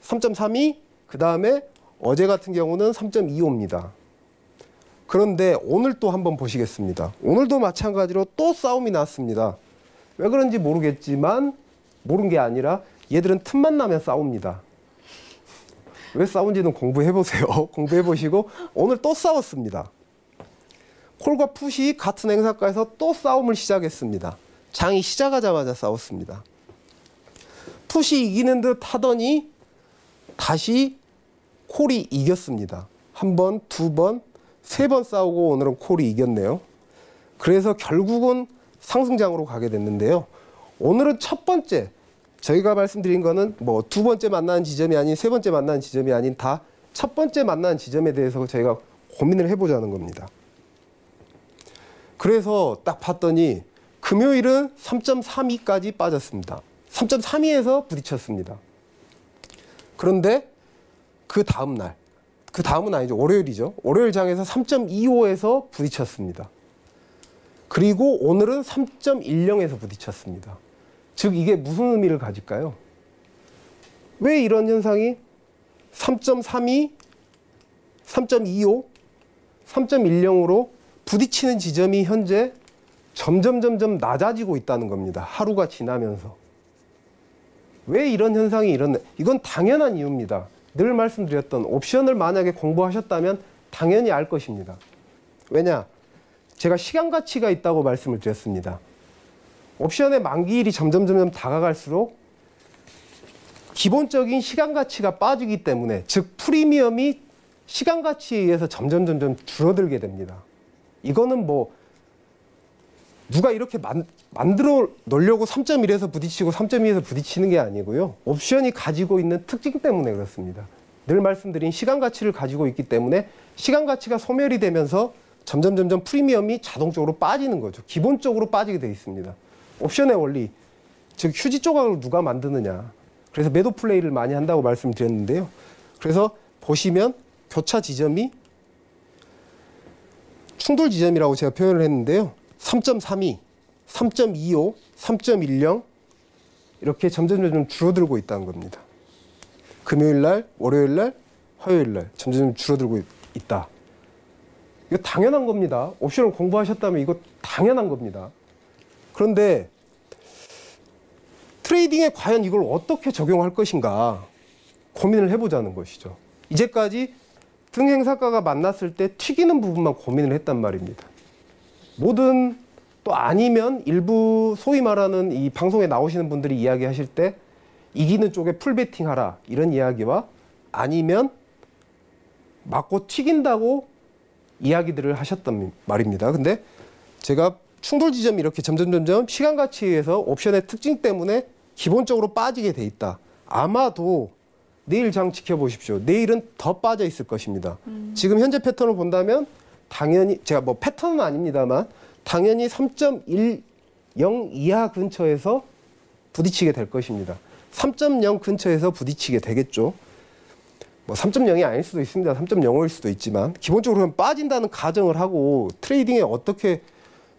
Speaker 3: 3.32, 그 다음에 어제 같은 경우는 3.25입니다. 그런데 오늘 또 한번 보시겠습니다. 오늘도 마찬가지로 또 싸움이 났습니다. 왜 그런지 모르겠지만 모르는 게 아니라 얘들은 틈만 나면 싸웁니다. 왜 싸운지는 공부해보세요. 공부해보시고 오늘 또 싸웠습니다. 콜과 풋이 같은 행사가에서 또 싸움을 시작했습니다. 장이 시작하자마자 싸웠습니다. 풋이 이기는 듯 하더니 다시 콜이 이겼습니다. 한 번, 두 번, 세 번 싸우고 오늘은 콜이 이겼네요. 그래서 결국은 상승장으로 가게 됐는데요. 오늘은 첫 번째, 저희가 말씀드린 거는 뭐 두 번째 만나는 지점이 아닌 세 번째 만나는 지점이 아닌 다 첫 번째 만나는 지점에 대해서 저희가 고민을 해보자는 겁니다. 그래서 딱 봤더니 금요일은 3.32까지 빠졌습니다. 3.32에서 부딪혔습니다. 그런데 그 다음 날, 그 다음은 아니죠. 월요일이죠. 월요일 장에서 3.25에서 부딪혔습니다. 그리고 오늘은 3.10에서 부딪혔습니다. 즉 이게 무슨 의미를 가질까요? 왜 이런 현상이 3.32, 3.25, 3.10으로 부딪히는 지점이 현재 점점 낮아지고 있다는 겁니다. 하루가 지나면서. 왜 이런 현상이 일어나? 이건 당연한 이유입니다. 늘 말씀드렸던 옵션을 만약에 공부하셨다면 당연히 알 것입니다. 왜냐? 제가 시간 가치가 있다고 말씀을 드렸습니다. 옵션의 만기일이 점점 다가갈수록 기본적인 시간 가치가 빠지기 때문에 즉 프리미엄이 시간 가치에 의해서 점점 줄어들게 됩니다. 이거는 뭐 누가 이렇게 만들어 놓으려고 3.1에서 부딪히고 3.2에서 부딪히는 게 아니고요. 옵션이 가지고 있는 특징 때문에 그렇습니다. 늘 말씀드린 시간 가치를 가지고 있기 때문에 시간 가치가 소멸이 되면서 점점 프리미엄이 자동적으로 빠지는 거죠. 기본적으로 빠지게 돼 있습니다. 옵션의 원리, 즉 휴지 조각을 누가 만드느냐. 그래서 매도 플레이를 많이 한다고 말씀드렸는데요. 그래서 보시면 교차 지점이 충돌 지점이라고 제가 표현을 했는데요. 3.32, 3.25, 3.10 이렇게 점점 줄어들고 있다는 겁니다. 금요일 날, 월요일 날, 화요일 날 점점 줄어들고 있다. 이거 당연한 겁니다. 옵션을 공부하셨다면 이거 당연한 겁니다. 그런데 트레이딩에 과연 이걸 어떻게 적용할 것인가 고민을 해보자는 것이죠. 이제까지 등행사가가 만났을 때 튀기는 부분만 고민을 했단 말입니다. 뭐든 또 아니면 일부 소위 말하는 이 방송에 나오시는 분들이 이야기하실 때 이기는 쪽에 풀베팅 하라 이런 이야기와 아니면 맞고 튀긴다고 이야기들을 하셨단 말입니다. 근데 제가 충돌 지점이 이렇게 점점 시간 가치에 의해서 옵션의 특징 때문에 기본적으로 빠지게 돼 있다. 아마도 내일 장 지켜보십시오. 내일은 더 빠져 있을 것입니다. 지금 현재 패턴을 본다면 당연히 제가 뭐 패턴은 아닙니다만 당연히 3.10 이하 근처에서 부딪히게 될 것입니다. 3.0 근처에서 부딪히게 되겠죠. 뭐 3.0이 아닐 수도 있습니다. 3.05일 수도 있지만 기본적으로는 빠진다는 가정을 하고 트레이딩에 어떻게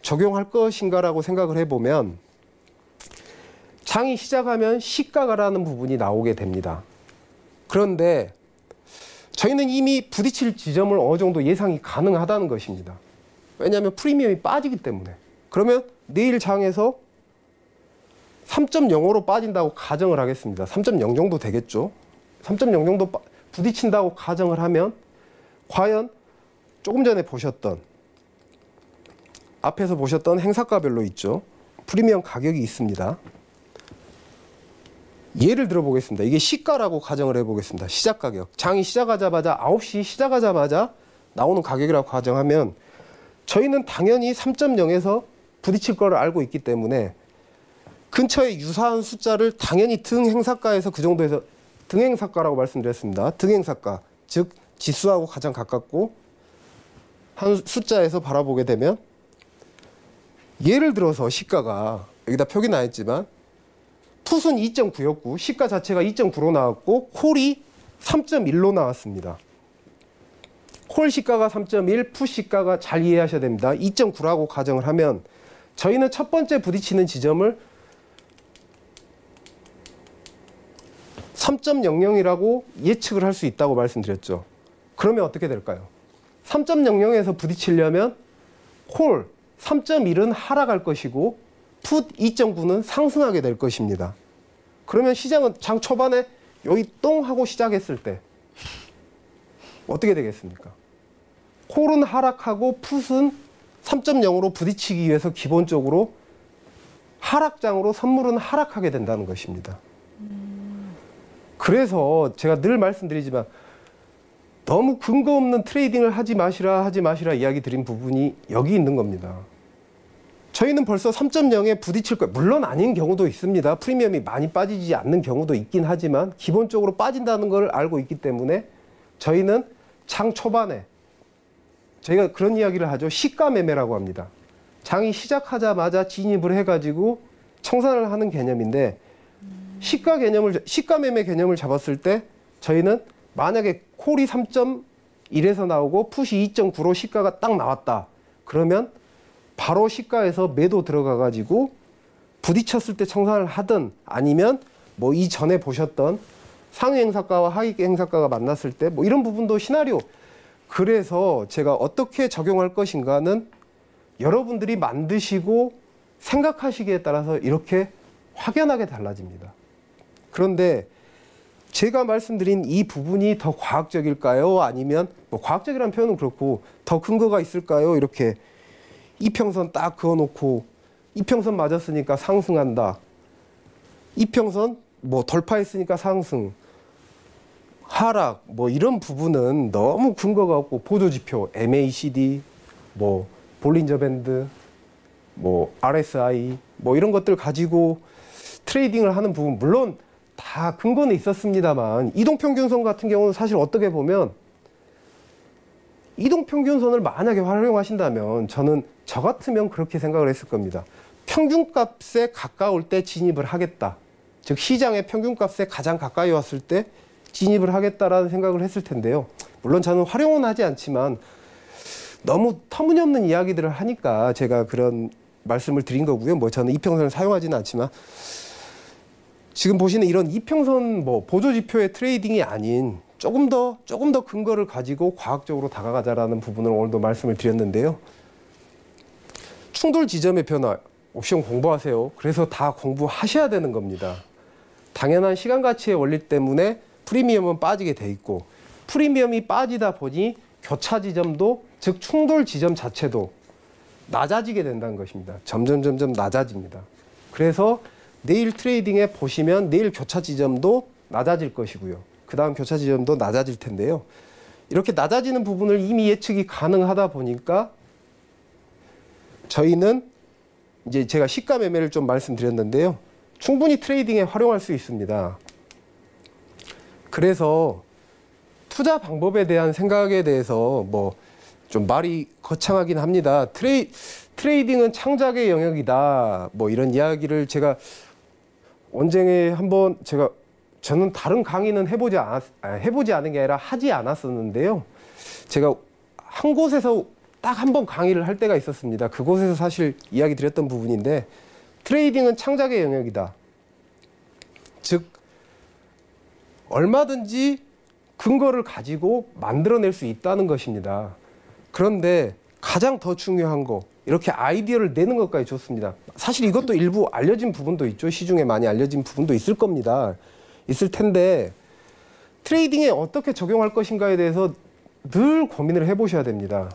Speaker 3: 적용할 것인가라고 생각을 해보면 장이 시작하면 시가가라는 부분이 나오게 됩니다. 그런데 저희는 이미 부딪힐 지점을 어느 정도 예상이 가능하다는 것입니다. 왜냐하면 프리미엄이 빠지기 때문에. 그러면 내일 장에서 3.05로 빠진다고 가정을 하겠습니다. 3.0 정도 되겠죠. 3.0 정도 부딪힌다고 가정을 하면 과연 조금 전에 보셨던 앞에서 보셨던 행사가별로 있죠. 프리미엄 가격이 있습니다. 예를 들어 보겠습니다. 이게 시가라고 가정을 해보겠습니다. 시작 가격. 장이 시작하자마자 9시 시작하자마자 나오는 가격이라고 가정하면 저희는 당연히 3.0에서 부딪힐 거를 알고 있기 때문에 근처에 유사한 숫자를 당연히 등행사가에서 그 정도에서 등행사가라고 말씀드렸습니다. 등행사가, 즉 지수하고 가장 가깝고 한 숫자에서 바라보게 되면 예를 들어서 시가가 여기다 표기 나왔지만 풋은 2.9였고 시가 자체가 2.9로 나왔고 콜이 3.1로 나왔습니다. 콜 시가가 3.1, 풋 시가가 잘 이해하셔야 됩니다. 2.9라고 가정을 하면 저희는 첫 번째 부딪히는 지점을 3.00이라고 예측을 할 수 있다고 말씀드렸죠. 그러면 어떻게 될까요? 3.00에서 부딪히려면 콜 3.1은 하락할 것이고 풋 2.9는 상승하게 될 것입니다. 그러면 시장은 장 초반에 여기 똥 하고 시작했을 때 어떻게 되겠습니까? 콜은 하락하고 풋은 3.0으로 부딪히기 위해서 기본적으로 하락장으로 선물은 하락하게 된다는 것입니다. 그래서 제가 늘 말씀드리지만 너무 근거 없는 트레이딩을 하지 마시라 이야기 드린 부분이 여기 있는 겁니다. 저희는 벌써 3.0에 부딪힐 거예요. 물론 아닌 경우도 있습니다. 프리미엄이 많이 빠지지 않는 경우도 있긴 하지만 기본적으로 빠진다는 걸 알고 있기 때문에 저희는 장 초반에 저희가 그런 이야기를 하죠. 시가 매매라고 합니다. 장이 시작하자마자 진입을 해가지고 청산을 하는 개념인데 시가 매매 개념을 잡았을 때 저희는 만약에 콜이 3.1에서 나오고 풋이 2.9로 시가가 딱 나왔다. 그러면 바로 시가에서 매도 들어가가지고 부딪혔을 때 청산을 하든 아니면 뭐 이전에 보셨던 상위 행사가와 하위 행사가가 만났을 때 뭐 이런 부분도 시나리오. 그래서 제가 어떻게 적용할 것인가는 여러분들이 만드시고 생각하시기에 따라서 이렇게 확연하게 달라집니다. 그런데 제가 말씀드린 이 부분이 더 과학적일까요? 아니면 뭐 과학적이라는 표현은 그렇고 더 근거가 있을까요? 이렇게 이평선 딱 그어놓고 이평선 맞았으니까 상승한다. 이평선 뭐 돌파했으니까 상승, 하락 뭐 이런 부분은 너무 근거가 없고 보조지표 MACD, 뭐 볼린저 밴드, 뭐 RSI 뭐 이런 것들 가지고 트레이딩을 하는 부분 물론 다 근거는 있었습니다만 이동평균선 같은 경우는 사실 어떻게 보면 이동평균선을 만약에 활용하신다면 저는 저 같으면 그렇게 생각을 했을 겁니다. 평균값에 가까울 때 진입을 하겠다. 즉 시장의 평균값에 가장 가까이 왔을 때 진입을 하겠다라는 생각을 했을 텐데요. 물론 저는 활용은 하지 않지만 너무 터무니없는 이야기들을 하니까 제가 그런 말씀을 드린 거고요. 뭐 저는 이평선을 사용하지는 않지만 지금 보시는 이런 이평선 뭐 보조지표의 트레이딩이 아닌 조금 더 근거를 가지고 과학적으로 다가가자라는 부분을 오늘도 말씀을 드렸는데요. 충돌 지점의 변화, 옵션 공부하세요. 그래서 다 공부하셔야 되는 겁니다. 당연한 시간 가치의 원리 때문에 프리미엄은 빠지게 돼 있고 프리미엄이 빠지다 보니 교차 지점도 즉 충돌 지점 자체도 낮아지게 된다는 것입니다. 점점 낮아집니다. 그래서 내일 트레이딩에 보시면 내일 교차 지점도 낮아질 것이고요. 그 다음 교차 지점도 낮아질 텐데요. 이렇게 낮아지는 부분을 이미 예측이 가능하다 보니까 저희는 이제 제가 시가 매매를 좀 말씀드렸는데요. 충분히 트레이딩에 활용할 수 있습니다. 그래서 투자 방법에 대한 생각에 대해서 뭐 좀 말이 거창하긴 합니다. 트레이딩은 창작의 영역이다. 뭐 이런 이야기를 제가 언쟁에 한번 저는 다른 강의는 해보지 않은 게 아니라 하지 않았었는데요. 제가 한 곳에서 딱 한 번 강의를 할 때가 있었습니다. 그곳에서 사실 이야기 드렸던 부분인데 트레이딩은 창작의 영역이다. 즉 얼마든지 근거를 가지고 만들어낼 수 있다는 것입니다. 그런데 가장 더 중요한 거 이렇게 아이디어를 내는 것까지 좋습니다. 사실 이것도 일부 알려진 부분도 있죠. 시중에 많이 알려진 부분도 있을 겁니다. 있을 텐데 트레이딩에 어떻게 적용할 것인가에 대해서 늘 고민을 해보셔야 됩니다.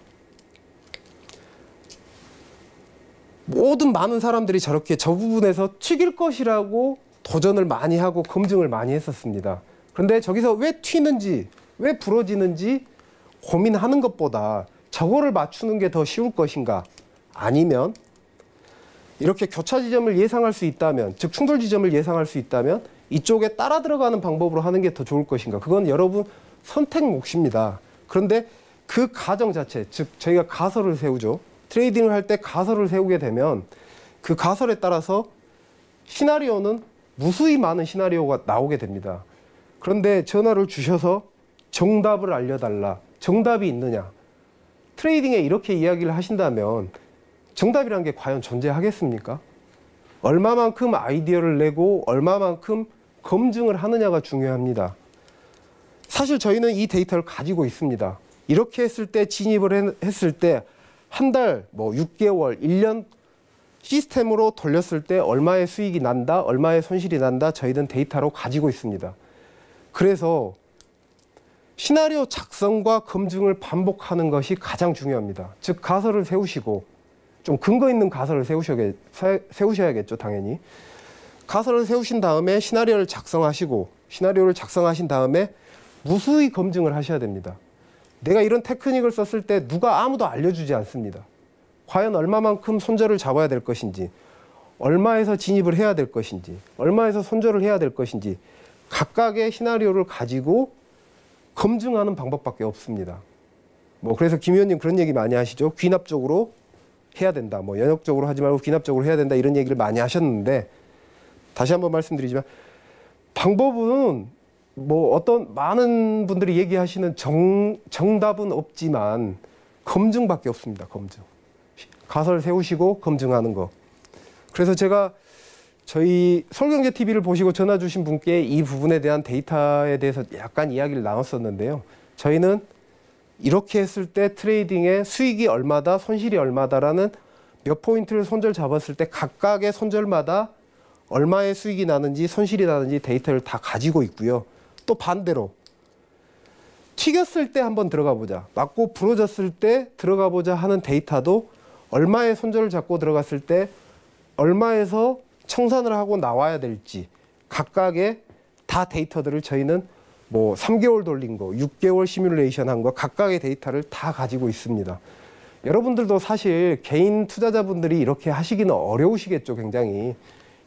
Speaker 3: 모든 많은 사람들이 저렇게 저 부분에서 튀길 것이라고 도전을 많이 하고 검증을 많이 했었습니다. 그런데 저기서 왜 튀는지, 왜 부러지는지 고민하는 것보다 저거를 맞추는 게 더 쉬울 것인가? 아니면 이렇게 교차 지점을 예상할 수 있다면, 즉 충돌 지점을 예상할 수 있다면 이쪽에 따라 들어가는 방법으로 하는 게 더 좋을 것인가? 그건 여러분 선택 몫입니다. 그런데 그 과정 자체, 즉 저희가 가설을 세우죠. 트레이딩을 할 때 가설을 세우게 되면 그 가설에 따라서 시나리오는 무수히 많은 시나리오가 나오게 됩니다. 그런데 전화를 주셔서 정답을 알려달라. 정답이 있느냐? 트레이딩에 이렇게 이야기를 하신다면 정답이라는 게 과연 존재하겠습니까? 얼마만큼 아이디어를 내고 얼마만큼 검증을 하느냐가 중요합니다. 사실 저희는 이 데이터를 가지고 있습니다. 이렇게 했을 때 진입을 했을 때 한 달, 뭐 6개월, 1년 시스템으로 돌렸을 때 얼마의 수익이 난다, 얼마의 손실이 난다 저희는 데이터로 가지고 있습니다. 그래서 시나리오 작성과 검증을 반복하는 것이 가장 중요합니다. 즉 가설을 세우시고 좀 근거 있는 가설을 세우셔야겠죠, 당연히. 가설을 세우신 다음에 시나리오를 작성하신 다음에 무수히 검증을 하셔야 됩니다. 내가 이런 테크닉을 썼을 때 누가 아무도 알려주지 않습니다. 과연 얼마만큼 손절을 잡아야 될 것인지, 얼마에서 진입을 해야 될 것인지, 얼마에서 손절을 해야 될 것인지 각각의 시나리오를 가지고 검증하는 방법밖에 없습니다. 뭐 그래서 김 의원님 그런 얘기 많이 하시죠. 귀납적으로 해야 된다. 뭐 연역적으로 하지 말고 귀납적으로 해야 된다. 이런 얘기를 많이 하셨는데 다시 한번 말씀드리지만 방법은 뭐 어떤 많은 분들이 얘기하시는 정답은 없지만 검증밖에 없습니다. 검증. 가설 세우시고 검증하는 거. 그래서 제가 저희 서울경제TV를 보시고 전화 주신 분께 이 부분에 대한 데이터에 대해서 약간 이야기를 나눴었는데요. 저희는 이렇게 했을 때 트레이딩의 수익이 얼마다, 손실이 얼마다라는 몇 포인트를 손절 잡았을 때 각각의 손절마다 얼마의 수익이 나는지 손실이 나는지 데이터를 다 가지고 있고요. 또 반대로 튀겼을 때 한번 들어가 보자, 맞고 부러졌을 때 들어가 보자 하는 데이터도 얼마의 손절을 잡고 들어갔을 때 얼마에서 청산을 하고 나와야 될지 각각의 다 데이터들을 저희는 뭐 3개월 돌린 거, 6개월 시뮬레이션 한 거 각각의 데이터를 다 가지고 있습니다. 여러분들도 사실 개인 투자자분들이 이렇게 하시기는 어려우시겠죠. 굉장히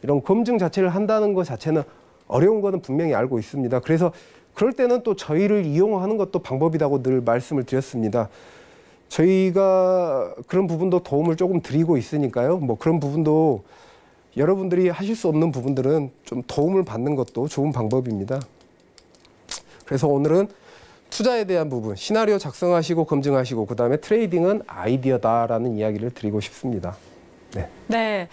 Speaker 3: 이런 검증 자체를 한다는 것 자체는 어려운 거는 분명히 알고 있습니다. 그래서 그럴 때는 또 저희를 이용하는 것도 방법이라고 늘 말씀을 드렸습니다. 저희가 그런 부분도 도움을 조금 드리고 있으니까요. 뭐 그런 부분도 여러분들이 하실 수 없는 부분들은 좀 도움을 받는 것도 좋은 방법입니다. 그래서 오늘은 투자에 대한 부분, 시나리오 작성하시고 검증하시고 그다음에 트레이딩은 아이디어다라는 이야기를 드리고 싶습니다. 네.
Speaker 2: 네.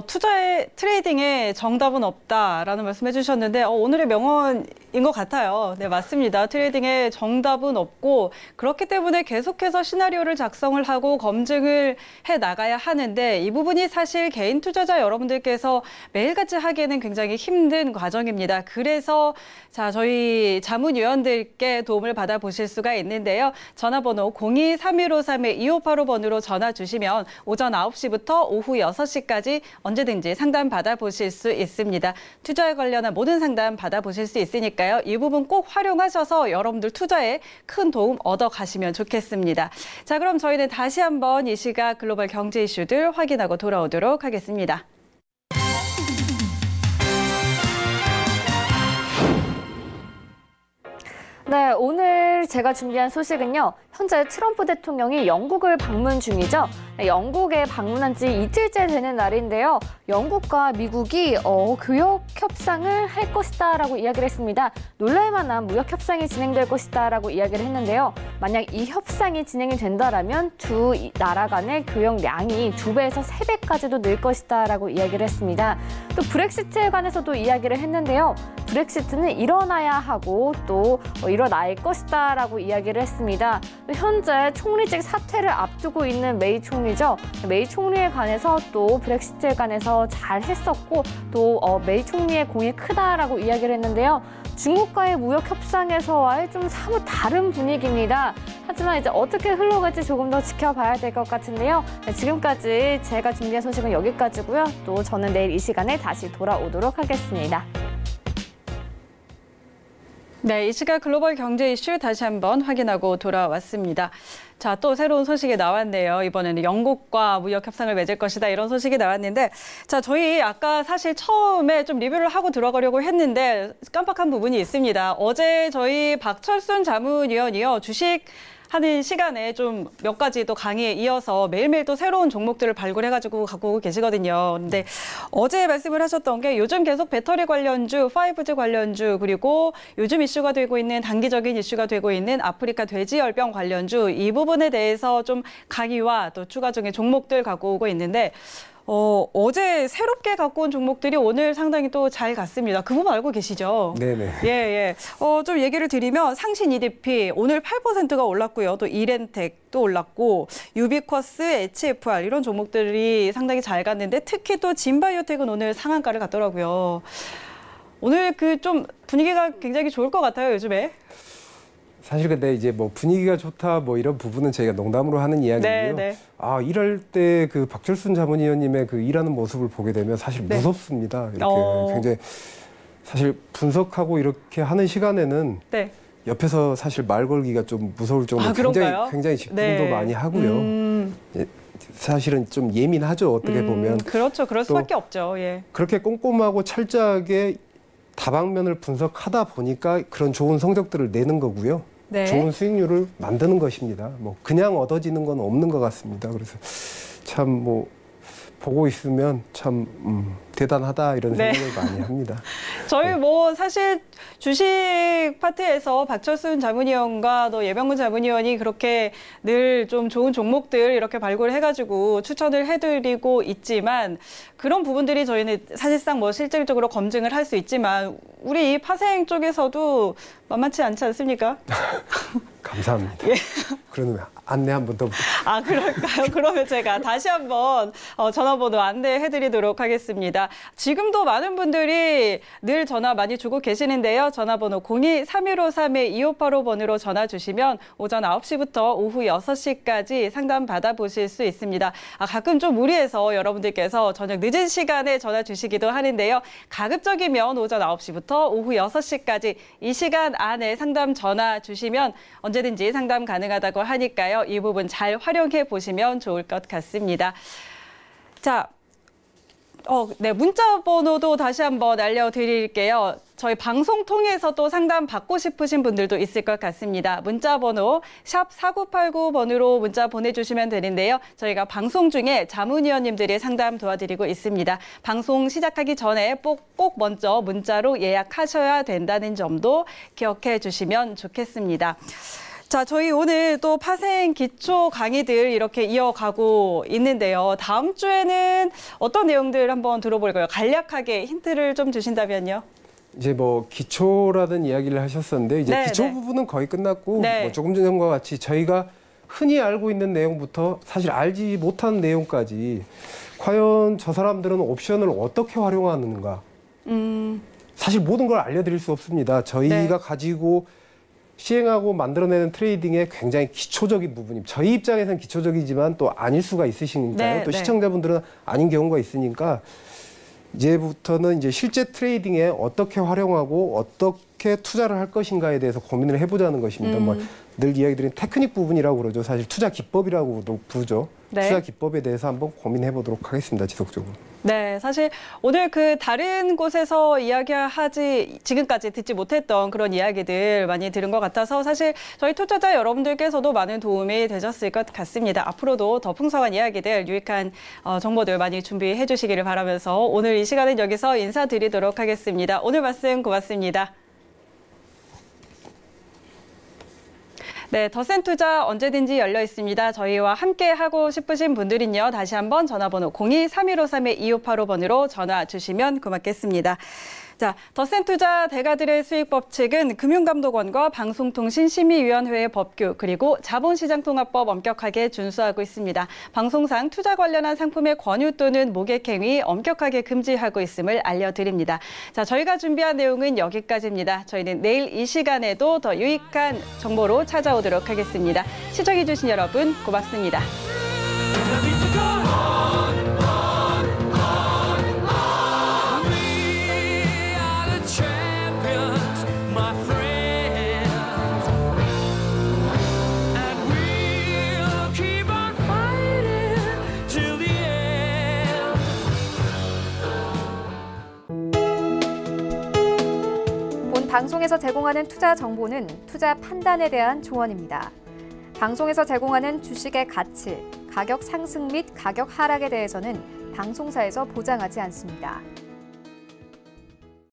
Speaker 2: 투자에 트레이딩에 정답은 없다라는 말씀해 주셨는데 오늘의 명언인 것 같아요. 네, 맞습니다. 트레이딩에 정답은 없고 그렇기 때문에 계속해서 시나리오를 작성을 하고 검증을 해 나가야 하는데 이 부분이 사실 개인 투자자 여러분들께서 매일같이 하기에는 굉장히 힘든 과정입니다. 그래서 자, 저희 자문위원들께 도움을 받아보실 수가 있는데요. 전화번호 02-3153-2585번으로 전화 주시면 오전 9시부터 오후 6시까지 언제든지 상담 받아보실 수 있습니다. 투자에 관련한 모든 상담 받아보실 수 있으니까요. 이 부분 꼭 활용하셔서 여러분들 투자에 큰 도움 얻어가시면 좋겠습니다. 자, 그럼 저희는 다시 한번 이 시각 글로벌 경제 이슈들 확인하고 돌아오도록 하겠습니다.
Speaker 1: 네, 오늘 제가 준비한 소식은요. 현재 트럼프 대통령이 영국을 방문 중이죠. 영국에 방문한 지 이틀째 되는 날인데요. 영국과 미국이 교역 협상을 할 것이다라고 이야기를 했습니다. 놀랄만한 무역 협상이 진행될 것이다라고 이야기를 했는데요. 만약 이 협상이 진행이 된다라면 두 나라 간의 교역량이 2배에서 3배까지도 늘 것이다라고 이야기를 했습니다. 또 브렉시트에 관해서도 이야기를 했는데요. 브렉시트는 일어나야 하고 또 일어날 것이다라고 이야기를 했습니다. 또 현재 총리직 사퇴를 앞두고 있는 메이 총리죠. 메이 총리에 관해서 또 브렉시트에 관해서 잘 했었고 또 메이 총리의 공이 크다라고 이야기를 했는데요. 중국과의 무역 협상에서와의 좀 사뭇 다른 분위기입니다. 하지만 이제 어떻게 흘러갈지 조금 더 지켜봐야 될 것 같은데요. 네, 지금까지 제가 준비한 소식은 여기까지고요. 또 저는 내일 이 시간에 다시 돌아오도록 하겠습니다.
Speaker 2: 네, 이 시각 글로벌 경제 이슈 다시 한번 확인하고 돌아왔습니다. 자, 또 새로운 소식이 나왔네요. 이번에는 영국과 무역 협상을 맺을 것이다 이런 소식이 나왔는데 자, 저희 아까 사실 처음에 좀 리뷰를 하고 들어가려고 했는데 깜빡한 부분이 있습니다. 어제 저희 박철순 자문위원이요. 주식 하는 시간에 좀 몇 가지 또 강의에 이어서 매일매일 또 새로운 종목들을 발굴해가지고 갖고 오고 계시거든요. 근데 어제 말씀을 하셨던 게 요즘 계속 배터리 관련주, 5G 관련주, 그리고 요즘 이슈가 되고 있는 단기적인 이슈가 되고 있는 아프리카 돼지열병 관련주 이 부분에 대해서 좀 강의와 또 추가적인 종목들 갖고 오고 있는데 어제 새롭게 갖고 온 종목들이 오늘 상당히 또 잘 갔습니다. 그 부분 알고 계시죠?
Speaker 3: 네네.
Speaker 2: 예. 좀 얘기를 드리면 상신 EDP 오늘 8%가 올랐고요. 또 이렌텍도 올랐고 유비쿼스, HFR 이런 종목들이 상당히 잘 갔는데 특히 또 진바이오텍은 오늘 상한가를 갔더라고요. 오늘 그 좀 분위기가 굉장히 좋을 것 같아요, 요즘에.
Speaker 3: 사실 근데 이제 뭐 분위기가 좋다 뭐 이런 부분은 저희가 농담으로 하는 이야기고요.
Speaker 2: 네.
Speaker 3: 이럴 때 그 박철순 자문위원님의 그 일하는 모습을 보게 되면 사실 무섭습니다. 이렇게 굉장히 사실 분석하고 이렇게 하는 시간에는 옆에서 사실 말 걸기가 좀 무서울 정도로 굉장히 집중도 많이 하고요. 사실은 좀 예민하죠. 어떻게 보면.
Speaker 2: 그렇죠. 그럴 수밖에 없죠. 예.
Speaker 3: 그렇게 꼼꼼하고 철저하게 다방면을 분석하다 보니까 그런 좋은 성적들을 내는 거고요.
Speaker 2: 네.
Speaker 3: 좋은 수익률을 만드는 것입니다. 뭐 그냥 얻어지는 건 없는 것 같습니다. 그래서 참 뭐 보고 있으면 참 대단하다 이런 생각을 많이 합니다.
Speaker 2: 저희 뭐 사실 주식 파트에서 박철순 자문위원과 또 예병문 자문위원이 그렇게 늘 좀 좋은 종목들 이렇게 발굴해가지고 추천을 해드리고 있지만 그런 부분들이 저희는 사실상 뭐 실질적으로 검증을 할 수 있지만 우리 이 파생 쪽에서도 만만치 않지 않습니까?
Speaker 3: 감사합니다.
Speaker 2: 예.
Speaker 3: 그러면 안내 한 번 더.
Speaker 2: 그럴까요? 그러면 제가 다시 한번 전화번호 안내해드리도록 하겠습니다. 지금도 많은 분들이 늘 전화 많이 주고 계시는데요. 전화번호 02-3153-2585번으로 전화 주시면 오전 9시부터 오후 6시까지 상담 받아보실 수 있습니다. 가끔 좀 무리해서 여러분들께서 저녁 늦은 시간에 전화 주시기도 하는데요. 가급적이면 오전 9시부터 오후 6시까지 이 시간 안에 상담 전화 주시면 언제든지 상담 가능하다고 하니까요. 이 부분 잘 활용해 보시면 좋을 것 같습니다. 자, 네, 문자 번호도 다시 한번 알려드릴게요. 저희 방송 통해서 또 상담 받고 싶으신 분들도 있을 것 같습니다. 문자 번호 샵 4989번으로 문자 보내주시면 되는데요. 저희가 방송 중에 자문위원님들이 상담 도와드리고 있습니다. 방송 시작하기 전에 꼭 먼저 문자로 예약하셔야 된다는 점도 기억해 주시면 좋겠습니다. 자, 저희 오늘 또 파생 기초 강의들 이렇게 이어가고 있는데요. 다음 주에는 어떤 내용들 한번 들어볼까요? 간략하게 힌트를 좀 주신다면요.
Speaker 3: 이제 뭐 기초라는 이야기를 하셨었는데 이제
Speaker 2: 네,
Speaker 3: 기초
Speaker 2: 네.
Speaker 3: 부분은 거의 끝났고
Speaker 2: 네.
Speaker 3: 뭐 조금 전과 같이 저희가 흔히 알고 있는 내용부터 사실 알지 못한 내용까지 과연 저 사람들은 옵션을 어떻게 활용하는가. 사실 모든 걸 알려드릴 수 없습니다. 저희가
Speaker 2: 네.
Speaker 3: 가지고 시행하고 만들어내는 트레이딩의 굉장히 기초적인 부분입니다. 저희 입장에서는 기초적이지만 또 아닐 수가 있으시니까요.
Speaker 2: 네,
Speaker 3: 또
Speaker 2: 네.
Speaker 3: 시청자분들은 아닌 경우가 있으니까 이제부터는 이제 실제 트레이딩에 어떻게 활용하고 어떻게 투자를 할 것인가에 대해서 고민을 해보자는 것입니다. 뭐 늘 이야기 드린 테크닉 부분이라고 그러죠. 사실 투자 기법이라고도 부르죠.
Speaker 2: 네.
Speaker 3: 투자 기법에 대해서 한번 고민해 보도록 하겠습니다. 지속적으로.
Speaker 2: 네, 사실 오늘 그 다른 곳에서 이야기하지 지금까지 듣지 못했던 그런 이야기들 많이 들은 것 같아서 사실 저희 투자자 여러분들께서도 많은 도움이 되셨을 것 같습니다. 앞으로도 더 풍성한 이야기들, 유익한 정보들 많이 준비해 주시기를 바라면서 오늘 이 시간은 여기서 인사드리도록 하겠습니다. 오늘 말씀 고맙습니다. 네, 더센투자 언제든지 열려 있습니다. 저희와 함께 하고 싶으신 분들은요. 다시 한번 전화번호 02-3153-2585번으로 전화 주시면 고맙겠습니다. 자, 더센투자 대가들의 수익 법칙은 금융감독원과 방송통신심의위원회의 법규 그리고 자본시장통합법 엄격하게 준수하고 있습니다. 방송상 투자 관련한 상품의 권유 또는 모객행위 엄격하게 금지하고 있음을 알려드립니다. 자, 저희가 준비한 내용은 여기까지입니다. 저희는 내일 이 시간에도 더 유익한 정보로 찾아오도록 하겠습니다. 시청해주신 여러분 고맙습니다.
Speaker 4: 방송에서 제공하는 투자 정보는 투자 판단에 대한 조언입니다. 방송에서 제공하는 주식의 가치, 가격 상승 및 가격 하락에 대해서는 방송사에서 보장하지 않습니다.